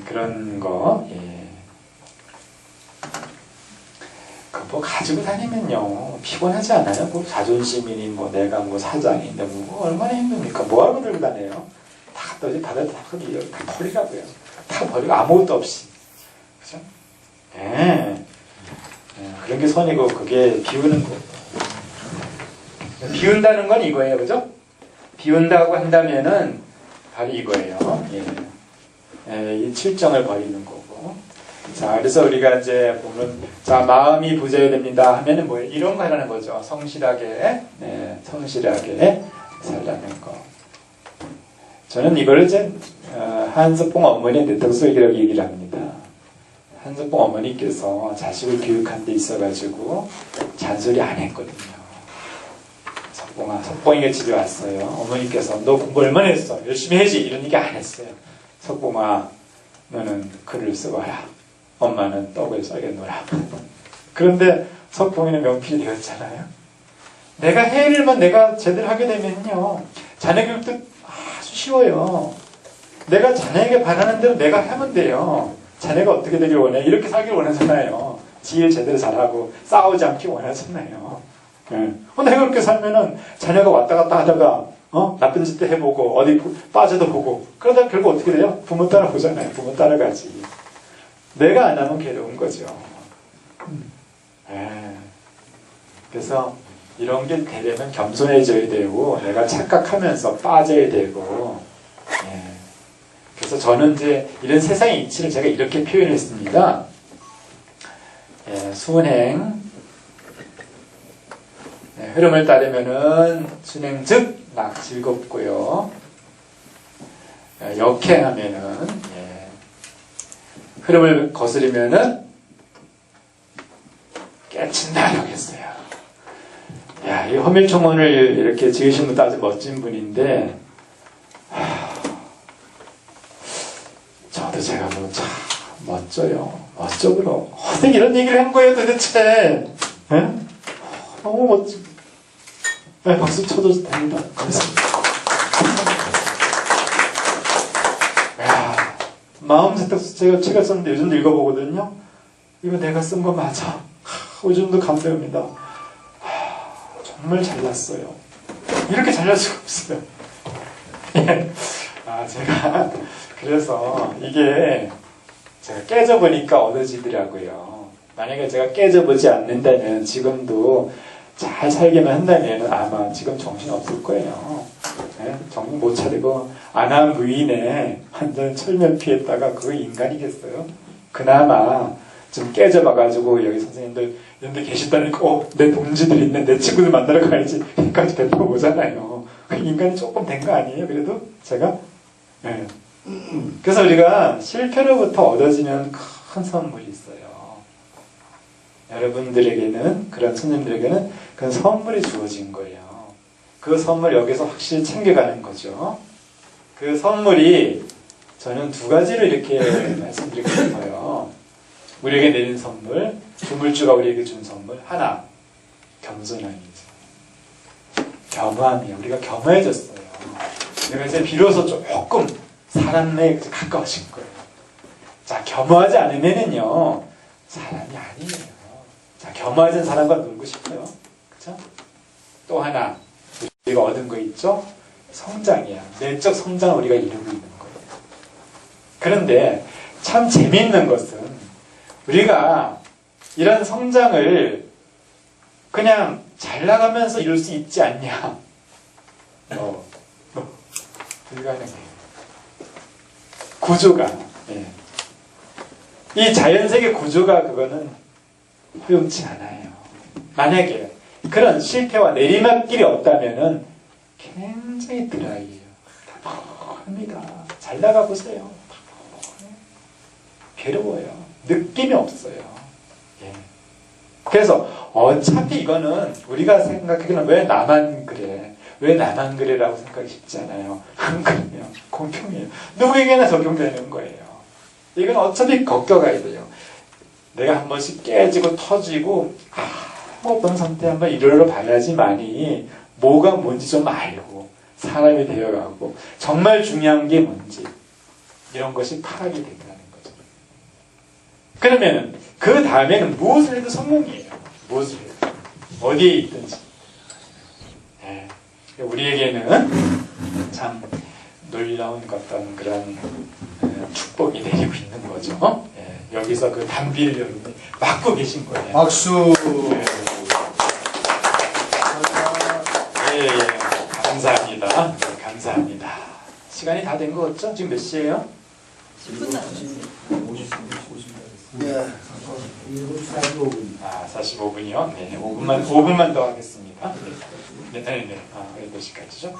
그런 거, 뭐 가지고 다니면요 피곤하지 않아요? 뭐 자존심이니 뭐 내가 뭐 사장인데 뭐 얼마나 힘듭니까? 뭐하고 들고 다녀요? 다 갖다 이제 바다에 다 버리라고요. 다 버리고 아무것도 없이, 그죠? 그런 게 선이고 그게 비우는 거. 비운다는 건 이거예요, 그죠? 비운다고 한다면은 바로 이거예요. 이 칠정을 버리는 거고. 자, 그래서 우리가 이제 보면, 자, 마음이 부자여야 됩니다 하면은 뭐예요? 이런 거 하라는 거죠. 성실하게, 성실하게 살라는 거. 저는 이걸 이제, 한석봉 어머니의 대덕설기라고 얘기를 합니다. 한석봉 어머니께서 자식을 교육한 데 있어가지고 잔소리 안 했거든요. 석봉이가 집에 왔어요. 어머니께서 너 공부 얼마나 했어? 열심히 해야지. 이런 얘기 안 했어요. 석봉아, 너는 글을 써봐라. 엄마는 떡을 썰겠노라. 그런데 석봉이는 명필이 되었잖아요. 내가 해야 할 일만 내가 제대로 하게 되면요, 자녀 교육도 아주 쉬워요. 내가 자녀에게 바라는 대로 내가 하면 돼요. 자녀가 어떻게 되길 원해? 이렇게 살길 원하잖아요. 지혜 제대로 잘하고 싸우지 않기 원하잖아요. 내가 그렇게 살면은 자녀가 왔다 갔다 하다가 나쁜 짓도 해보고 어디 빠져도 보고 그러다 결국 어떻게 돼요? 부모 따라보잖아요. 부모 따라가지. 내가 안 하면 괴로운 거죠. 그래서 이런 게 되려면 겸손해져야 되고 내가 착각하면서 빠져야 되고. 그래서 저는 이제 이런 세상의 이치를 제가 이렇게 표현했습니다. 순행, 흐름을 따르면은 순행 즉 막 즐겁고요. 역행하면은 흐름을 거스르면은 깨친다 하겠어요. 야, 이 허밀총원을 이렇게 지으신 분도 아주 멋진 분인데, 저도 제가 뭐 참 멋져요. 멋져 그럼. 어떻게 이런 얘기를 한 거예요 도대체? 너무 멋지. 박수 쳐줘도 됩니다. 감사합니다. 야, 마음 세탁소 제가 책을 썼는데 요즘도 읽어보거든요. 이거 내가 쓴 거 맞아. 요즘도 감동입니다. 정말 잘났어요. 이렇게 잘날 수가 없어요. 제가 그래서 이게 제가 깨져보니까 얻어지더라고요. 만약에 제가 깨져보지 않는다면 지금도 잘 살기만 한다면 아마 지금 정신 없을 거예요. 네? 정신 못 차리고 아나무인에 완전 철면 피했다가 그거 인간이겠어요? 그나마 좀 깨져봐가지고 여기 선생님들 이런데 계시다니까 내 동지들 있네, 내 친구들 만나러 가야지 여기까지 데리고 오잖아요. 그 인간이 조금 된 거 아니에요? 그래도 제가? 네. 그래서 우리가 실패로부터 얻어지는 큰 선물이 있어요. 여러분들에게는, 그런 손님들에게는 그런 선물이 주어진 거예요. 그 선물 여기서 확실히 챙겨가는 거죠. 그 선물이 저는 두 가지로 이렇게 말씀드리고 싶어요. 우리에게 내린 선물, 주물주가 우리에게 준 선물. 하나, 겸손함이죠. 겸함이에요. 우리가 겸허해졌어요. 내가 이제 비로소 조금 사람에 가까워진 거예요. 자, 겸허하지 않으면은요, 사람이 아니에요. 자, 겸허해진 사람과 놀고 싶어요. 그죠? 또 하나, 우리가 얻은 거 있죠? 성장이야. 내적 성장을 우리가 이루고 있는 거예요. 그런데 참 재미있는 것은 우리가 이런 성장을 그냥 잘 나가면서 이룰 수 있지 않냐. 불가능해요. 구조가. 예. 이 자연세계 구조가 그거는 허용치 않아요. 만약에 그런 실패와 내리막길이 없다면은 굉장히 드라이해요. 답답합니다. 잘 나가보세요. 괴로워요. 느낌이 없어요. 예. 그래서 어차피 이거는 우리가 생각하기는 왜 나만 그래? 왜 나만 그래라고 생각이 쉽지 않아요. 안 그러면 공평해요. 누구에게나 적용되는 거예요. 이건 어차피 겪어가야 돼요. 내가 한 번씩 깨지고 터지고 어떤 상태 한번 이르러 봐야지만이 뭐가 뭔지 좀 알고 사람이 되어가고 정말 중요한 게 뭔지 이런 것이 파악이 된다는 거죠. 그러면 그 다음에는 무엇을 해도 성공이에요. 무엇을 해도 어디에 있든지. 네. 우리에게는 참 놀라운 어떤 그런 축복이 내리고 있는 거죠. 네. 여기서 그 단비를 여러분이 맡고 계신 거예요. 박수. 네. 예, 감사합니다. 네, 감사합니다. 시간이 다 된 거 같죠? 지금 몇 시예요? 10분 남았어요. 45분. 아, 45분이요? 네, 5분만 더 하겠습니다. 네. 8시까지죠.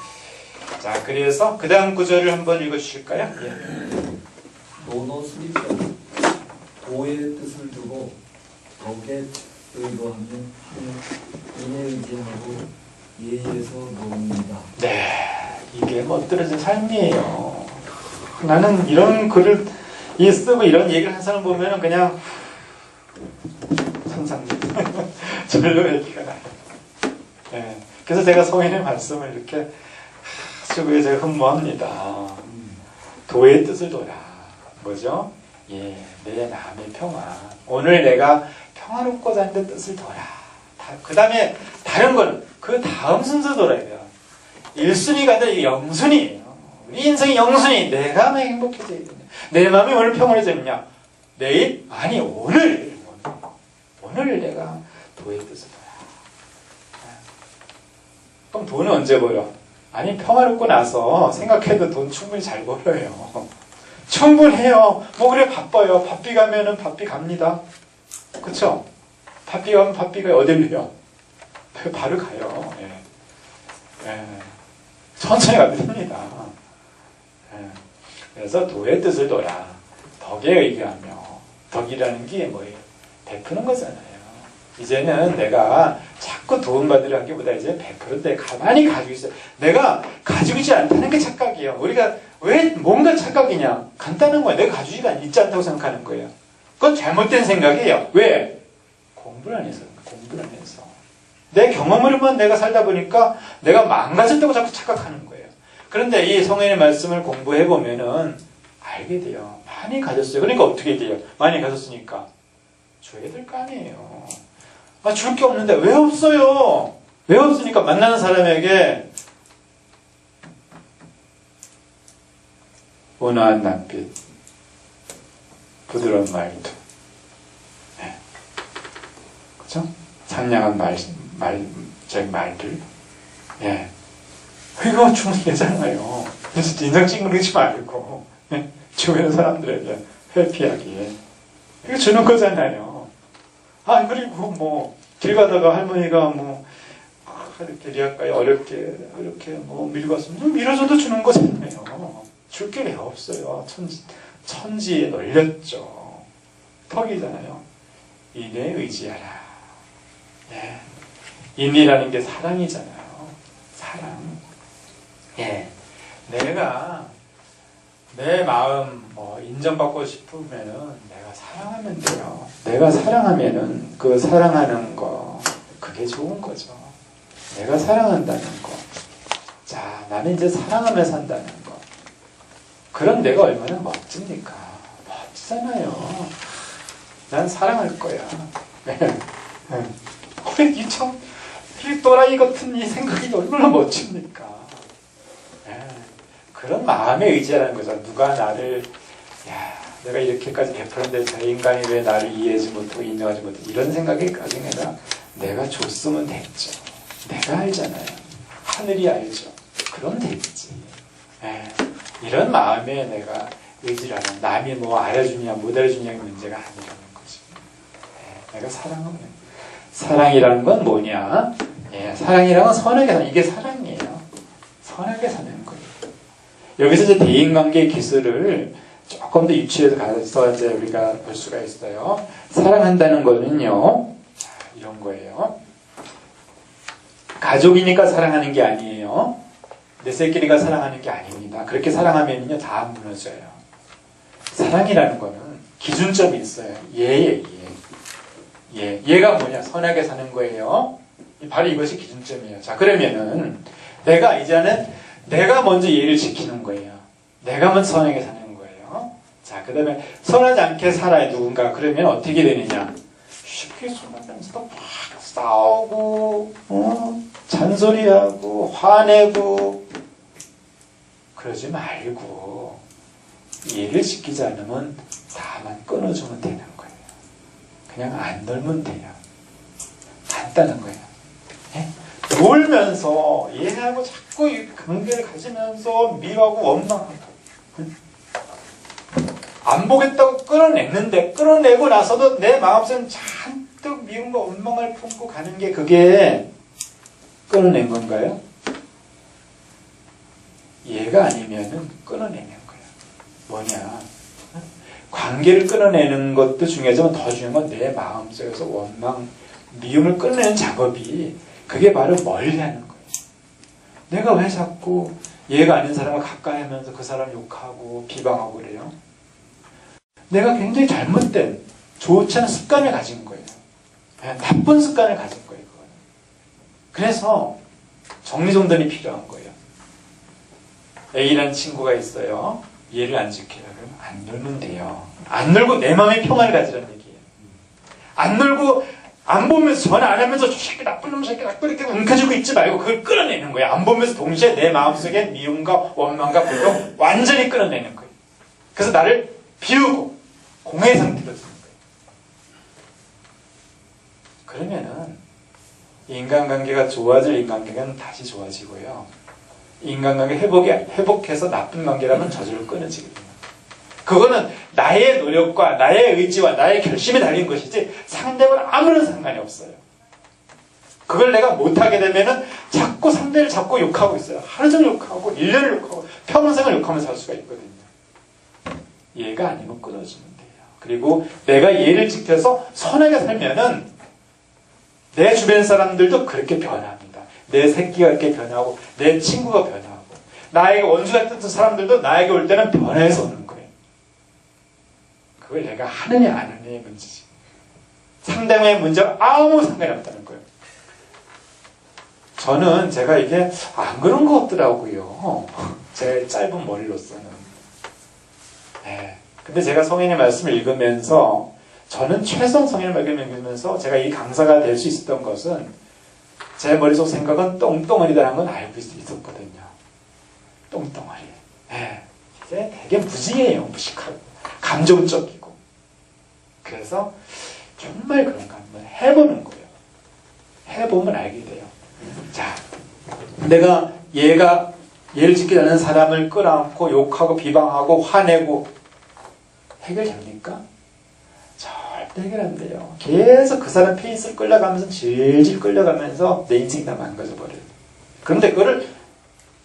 자, 그래서 그 다음 구절을 한번 읽어주실까요? 예. 논어 수립자는 도의 뜻을 두고 덕에 의거하며 인에 의지하고 예의에서 놓습니다. 네, 이게 멋들어진 삶이에요. 나는 이런 글을 쓰고 이런 얘기를 하는 사람 보면 그냥 천상님 절로 얘기가 나요. 네, 그래서 제가 성인의 말씀을 이렇게 쓰고 제가 흠모합니다. 도의 뜻을 둬라. 뭐죠? 예, 내 마음의 평화. 오늘 내가 평화롭고자 하는 뜻을 둬라. 그 다음에 다른 거는 그 다음 순서 돌아야 돼요. 1순위가 아니라 이게 0순위예요. 우리 인생이 0순위. 내가 왜 행복해져야 되냐. 내 마음이 오늘 평온해졌냐. 내일? 아니 오늘 내가 도의 뜻을 둬라. 그럼 돈은 언제 벌어? 아니 평화롭고 나서 생각해도 돈 충분히 잘 벌어요. 충분해요. 뭐 그래 바빠요. 바삐 가면은 바삐 갑니다. 그쵸? 바삐 가면 바삐가 어딜 가요? 바로 가요. 예. 예. 천천히 가도 됩니다. 예. 그래서 도의 뜻을 둬라. 덕에 의기하며. 덕이라는 게 뭐예요? 베푸는 거잖아요. 이제는 내가 자꾸 도움받으려 하기보다 이제 베풀을 때 가만히 가지고 있어요. 내가 가지고 있지 않다는 게 착각이에요. 우리가 왜 뭔가 착각이냐? 간단한 거예요. 내가 가지고 있지 않다고 생각하는 거예요. 그건 잘못된 생각이에요. 왜? 공부를 안 해서. 공부를 안 해서. 내 경험으로만 내가 살다 보니까 내가 망가졌다고 자꾸 착각하는 거예요. 그런데 이 성인의 말씀을 공부해 보면은 알게 돼요. 많이 가졌어요. 그러니까 어떻게 돼요? 많이 가졌으니까 줘야 될 거 아니에요. 줄 게 없는데 왜 없어요? 왜 없으니까 만나는 사람에게 온화한 낯빛, 부드러운 말투, 네. 그죠? 상냥한 저희 말들. 예. 이거 주면 되잖아요. 그래서 인상 찡그리지 말고, 예. 주변 사람들에게 회피하기에. 이거 주는 거잖아요. 아, 그리고 뭐, 길 가다가 할머니가 뭐, 이렇게 리아까지 어렵게 뭐 밀고 왔으면 좀 밀어줘도 주는 거잖아요. 줄 게 왜 없어요. 천지에 널렸죠. 턱이잖아요. 인에 의지하라. 예. 인이라는 게 사랑이잖아요. 사랑. 예. 내가 내 마음 뭐 인정받고 싶으면은 내가 사랑하면 돼요. 내가 사랑하면은 그 사랑하는 거 그게 좋은 거죠. 내가 사랑한다는 거. 자, 나는 이제 사랑하며 산다는 거. 그런 내가 얼마나 멋집니까? 멋지잖아요. 난 사랑할 거야. 이 또라이 같은 이 생각이 얼마나 멋집니까? 그런 마음에 의지하는 거죠. 누가 나를, 내가 이렇게까지 베풀었는데 저 인간이 왜 나를 이해하지 못하고 인정하지 못하고 이런 생각이까지 아니라 내가 줬으면 됐죠. 내가 알잖아요. 하늘이 알죠. 그럼 됐지. 이런 마음에 내가 의지를 하는, 남이 뭐 알아주냐 못 알아주냐의 문제가 아니라는 거죠. 내가 사랑하면, 사랑이라는 건 뭐냐? 사랑이라는 건 선하게 사는, 이게 사랑이에요. 선하게 사는 거예요. 여기서 이제 대인관계 기술을 조금 더 유추해서 가서 이제 우리가 볼 수가 있어요. 사랑한다는 거는요, 이런 거예요. 가족이니까 사랑하는 게 아니에요. 내 새끼니까 사랑하는 게 아닙니다. 그렇게 사랑하면요 다 무너져요. 사랑이라는 거는 기준점이 있어요. 얘가 뭐냐? 선하게 사는 거예요. 바로 이것이 기준점이에요. 자, 그러면은 내가 이제는 내가 먼저 얘를 지키는 거예요. 내가 먼저 선하게 사는 거예요. 자, 그 다음에 선하지 않게 살아요 누군가. 그러면 어떻게 되느냐? 쉽게 손하면서도 막 싸우고 잔소리하고 화내고 그러지 말고 얘를 지키지 않으면 다만 끊어주면 되는 거예요. 그냥 안 놀면 돼요. 간단한 거예요. 놀면서 얘하고 자꾸 관계를 가지면서 미워하고 원망하고 안 보겠다고 끌어냈는데 끌어내고 나서도 내 마음속에 잔뜩 미움과 원망을 품고 가는 게 그게 끌어낸 건가요? 얘가 아니면은 끌어내는 거예요. 뭐냐? 관계를 끌어내는 것도 중요하지만 더 중요한 건 내 마음속에서 원망, 미움을 끌어내는 작업이 그게 바로 멀리하는 거예요. 내가 왜 자꾸 얘가 아닌 사람을 가까이 하면서 그 사람 욕하고 비방하고 그래요? 내가 굉장히 잘못된 좋지 않은 습관을 가진 거예요. 나쁜 습관을 가진 거예요. 그거는. 그래서 정리정돈이 필요한 거예요. A라는 친구가 있어요. 얘를 안 지키려면 안 놀면 돼요. 안 놀고 내 마음의 평안을 가지라는 얘기예요. 안 놀고 안 보면서 전화 안 하면서 저 새끼 나쁜 놈 새끼 나쁜 이렇게 움켜쥐고 있지 말고 그걸 끌어내는 거예요. 안 보면서 동시에 내 마음속에 미움과 원망과 불평 완전히 끌어내는 거예요. 그래서 나를 비우고 공허의 상태로 두는 거예요. 그러면은 인간관계가 좋아질 인간관계는 다시 좋아지고요. 인간관계 회복해서 나쁜 관계라면 저절로 끊어지게 됩니다. 그거는 나의 노력과 나의 의지와 나의 결심에 달린 것이지 상대방은 아무런 상관이 없어요. 그걸 내가 못하게 되면은 자꾸 상대를 자꾸 욕하고 있어요. 하루 종일 욕하고 1년을 욕하고 평생을 욕하면서 살 수가 있거든요. 얘가 아니면 끊어주면 돼요. 그리고 내가 얘를 지켜서 선하게 살면은 내 주변 사람들도 그렇게 변합니다. 내 새끼가 이렇게 변하고 내 친구가 변하고 나에게 원수 같은 사람들도 나에게 올 때는 변해서 오는 거예요. 그걸 내가 하느냐 안 하느냐의 문제지. 상대방의 문제와 아무 상관이 없다는 거예요. 저는 제가 이게 안 그런 것 같더라고요. 제 짧은 머리로서는. 근데 제가 성인의 말씀을 읽으면서 저는 최소한 성인의 말씀을 읽으면서 제가 이 강사가 될 수 있었던 것은 제 머릿속 생각은 똥덩어리다라는 건 알고 있었거든요. 똥덩어리. 이제 되게 무지해요. 무식하고. 감정적이고. 그래서 정말 그런가 한번 해보는 거예요. 해보면 알게 돼요. 자, 내가 얘를 지키지 않는 사람을 끌어안고 욕하고 비방하고 화내고 해결됩니까? 절대 해결 안 돼요. 계속 그 사람 페이스를 끌려가면서 질질 끌려가면서 내 인생이 다 망가져버려요. 그런데 그거를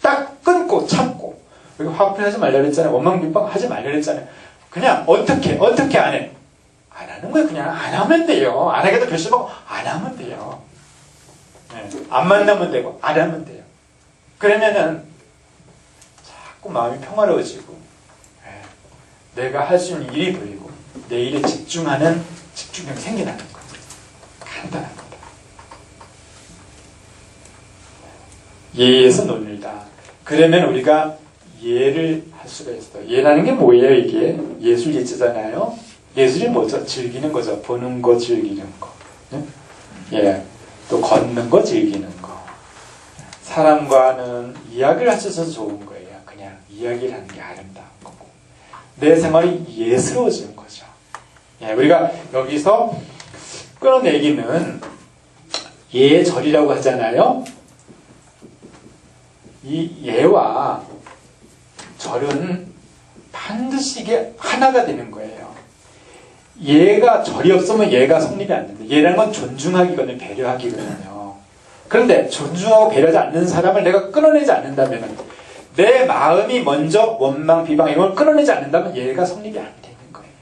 딱 끊고 참고, 여기 화풀이 하지 말라 그랬잖아요. 원망비방 하지 말라 그랬잖아요. 그냥 어떻게 안 해? 안 하는 거예요. 그냥 안 하면 돼요. 안 하게도 결심하고 안 하면 돼요. 네. 안 만나면 되고 안 하면 돼요. 그러면은 자꾸 마음이 평화로워지고, 네. 내가 할 수 있는 일이 보이고 내 일에 집중하는 집중력이 생겨나는 거예요. 간단합니다. 예에서 논리다. 그러면 우리가 예를 할 수가 있어요. 예라는 게 뭐예요? 이게 예술 예체잖아요. 예술이 뭐죠? 즐기는 거죠. 보는 거, 즐기는 거. 네? 예, 또 걷는 거, 즐기는 거. 사람과는 이야기를 할 수 있어서 좋은 거예요. 그냥 이야기를 하는 게 아름다운 거고. 내 생활이 예스러워지는 거죠. 예, 우리가 여기서 끌어내기는 예절이라고 하잖아요. 이 예와 절은 반드시 이게 하나가 되는 거예요. 예가 절이 없으면 예가 성립이 안 된다. 예라는 건 존중하기거든요. 배려하기거든요. 그런데 존중하고 배려하지 않는 사람을 내가 끊어내지 않는다면, 내 마음이 먼저 원망, 비방 이런 걸 끊어내지 않는다면 예가 성립이 안 되는 거예요.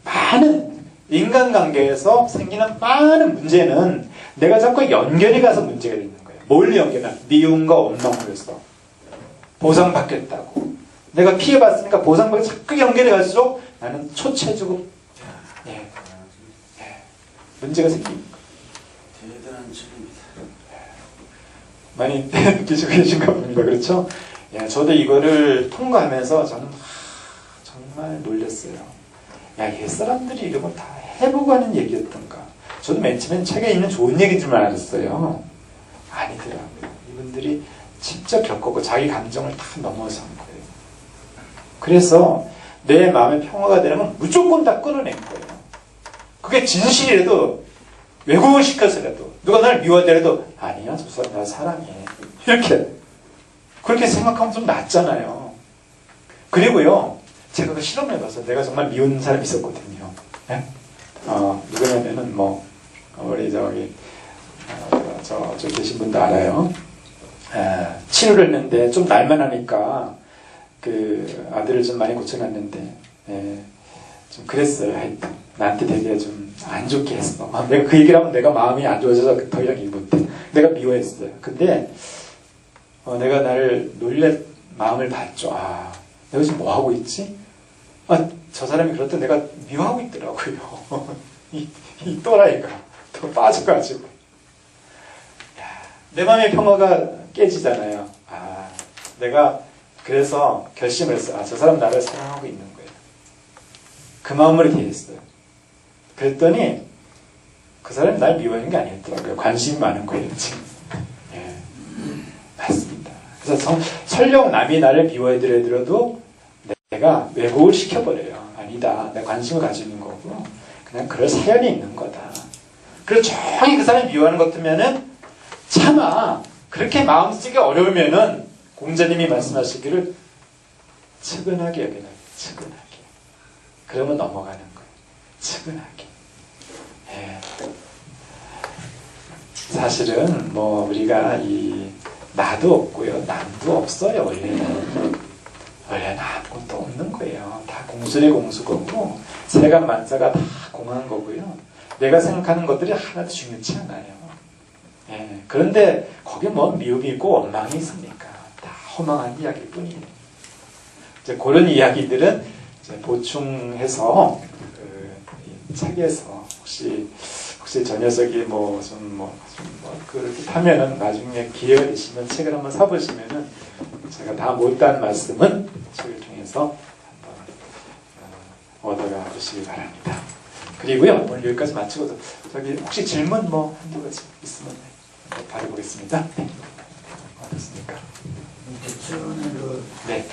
많은 인간관계에서 생기는 많은 문제는 내가 자꾸 연결이 가서 문제가 되는 거예요. 뭘 연결해? 미움과 원망으로 해서 보상받겠다고. 내가 피해봤으니까 보상받고 자꾸 연결이 갈수록 나는 초췌해지고, 예, 문제가 생깁니다. 대단한 책입니다. 많이 느끼시고 계신가 봅니다. 그렇죠? 예, 저도 이거를 통과하면서 저는 정말 놀랐어요. 야, 옛사람들이 이런 걸 다 해보고 하는 얘기였던가. 저도 맨 처음엔 책에 있는 좋은 얘기인 줄만 알았어요. 아니더라고요. 이분들이 직접 겪었고 자기 감정을 다 넘어선 거예요. 그래서 내 마음의 평화가 되려면 무조건 다 끌어낸 거예요. 그게 진실이라도, 왜곡을 시켜서라도, 누가 나를 미워하더라도, 아니야, 저 사람 나 사람이에요. 이렇게 그렇게 생각하면 좀 낫잖아요. 그리고요, 제가 그 실험해봐서 내가 정말 미운 사람이 있었거든요. 네? 누구냐면은 우리 저 계신 분도 알아요. 치료를 했는데 좀 날만 하니까 그 아들을 좀 많이 고쳐놨는데, 좀 그랬어요. 하여튼 나한테 되게 좀 안 좋게 했어. 내가 그 얘기를 하면 내가 마음이 안 좋아져서 더 이상 얘기 못해. 내가 미워했어요. 근데 내가 나를 놀래 마음을 봤죠. 내가 지금 뭐 하고 있지? 저 사람이 그렇다 내가 미워하고 있더라고요. 이 또라이가 더 빠져가지고. 내 마음의 평화가 깨지잖아요. 내가 그래서 결심을 했어요. 저 사람 나를 사랑하고 있는 거예요. 그 마음으로 대했어요. 그랬더니 그 사람이 날 미워하는 게 아니었더라고요. 관심이 많은 거예요. 지금. 예, 맞습니다. 그래서 설령 남이 나를 미워해드려도 내가 왜곡을 시켜버려요. 아니다. 내가 관심을 가지고 있는 거고 그냥 그럴 사연이 있는 거다. 그래서 조용히 그 사람이 미워하는 것 같으면은 차마 그렇게 마음 쓰기 어려우면은 공자님이 말씀하시기를 측은하게 여겨라. 측은하게. 그러면 넘어가는 거예요. 측은하게. 예. 사실은 우리가 나도 없고요. 남도 없어요. 원래는 아무것도 없는 거예요. 다 공술의 공수거고 세간만사가 다 공한 거고요. 내가 생각하는 것들이 하나도 중요치 않아요. 예. 그런데 거기에 미움이 있고 원망이 있습니까? 다 허망한 이야기일 뿐이에요. 이제 그런 이야기들은 이제 보충해서 이 책에서 혹시 저 녀석이 그렇게 하면은 나중에 기회가 되시면 책을 한번 사보시면은 제가 다 못한 말씀은 책을 통해서 한번 얻어가 보시기 바랍니다. 그리고요, 오늘 여기까지 마치고도 혹시 질문 한두 가지 있으면 받아보겠습니다. 네. 어떻습니까? 최근에 네.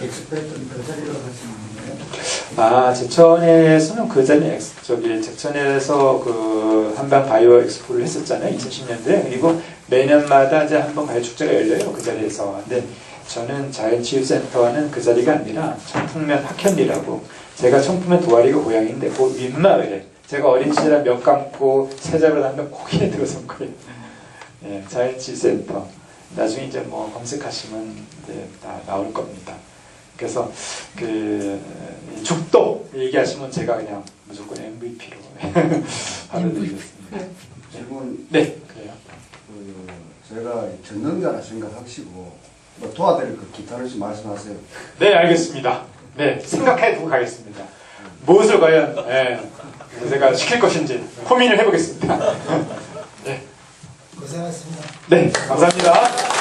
엑스pert는 그 자리로 하시는 거예요? 아, 제천에서는 그 전에 제천에서 그 한방 바이오 엑스포를 했었잖아요. 2010년도에. 그리고 매년마다 이제 한방 바이오 축제가 열려요. 그 자리에서. 근데 저는 자연치유센터는 그 자리가 아니라 청풍면 학현리라고, 제가 청풍면 도화리가 고향인데 그 윗마을에 제가 어린 시절에 몇 감고 세자로 하면 거기에 들어선 거예요. 예, 자연치유센터. 나중에 이제 뭐 검색하시면 이제 다 나올 겁니다. 그래서 그 죽도 얘기하시면 제가 그냥 무조건 MVP로 받아드리겠습니다. 질문. 네, 그래요. 제가 전능자라 생각하시고 뭐 도와드릴 그 기타를 좀 말씀하세요. 네, 알겠습니다. 네, 생각해두고 가겠습니다. 무엇을 과연 제가 시킬 것인지 고민을 해보겠습니다. 네, 고생하셨습니다. 네, 감사합니다.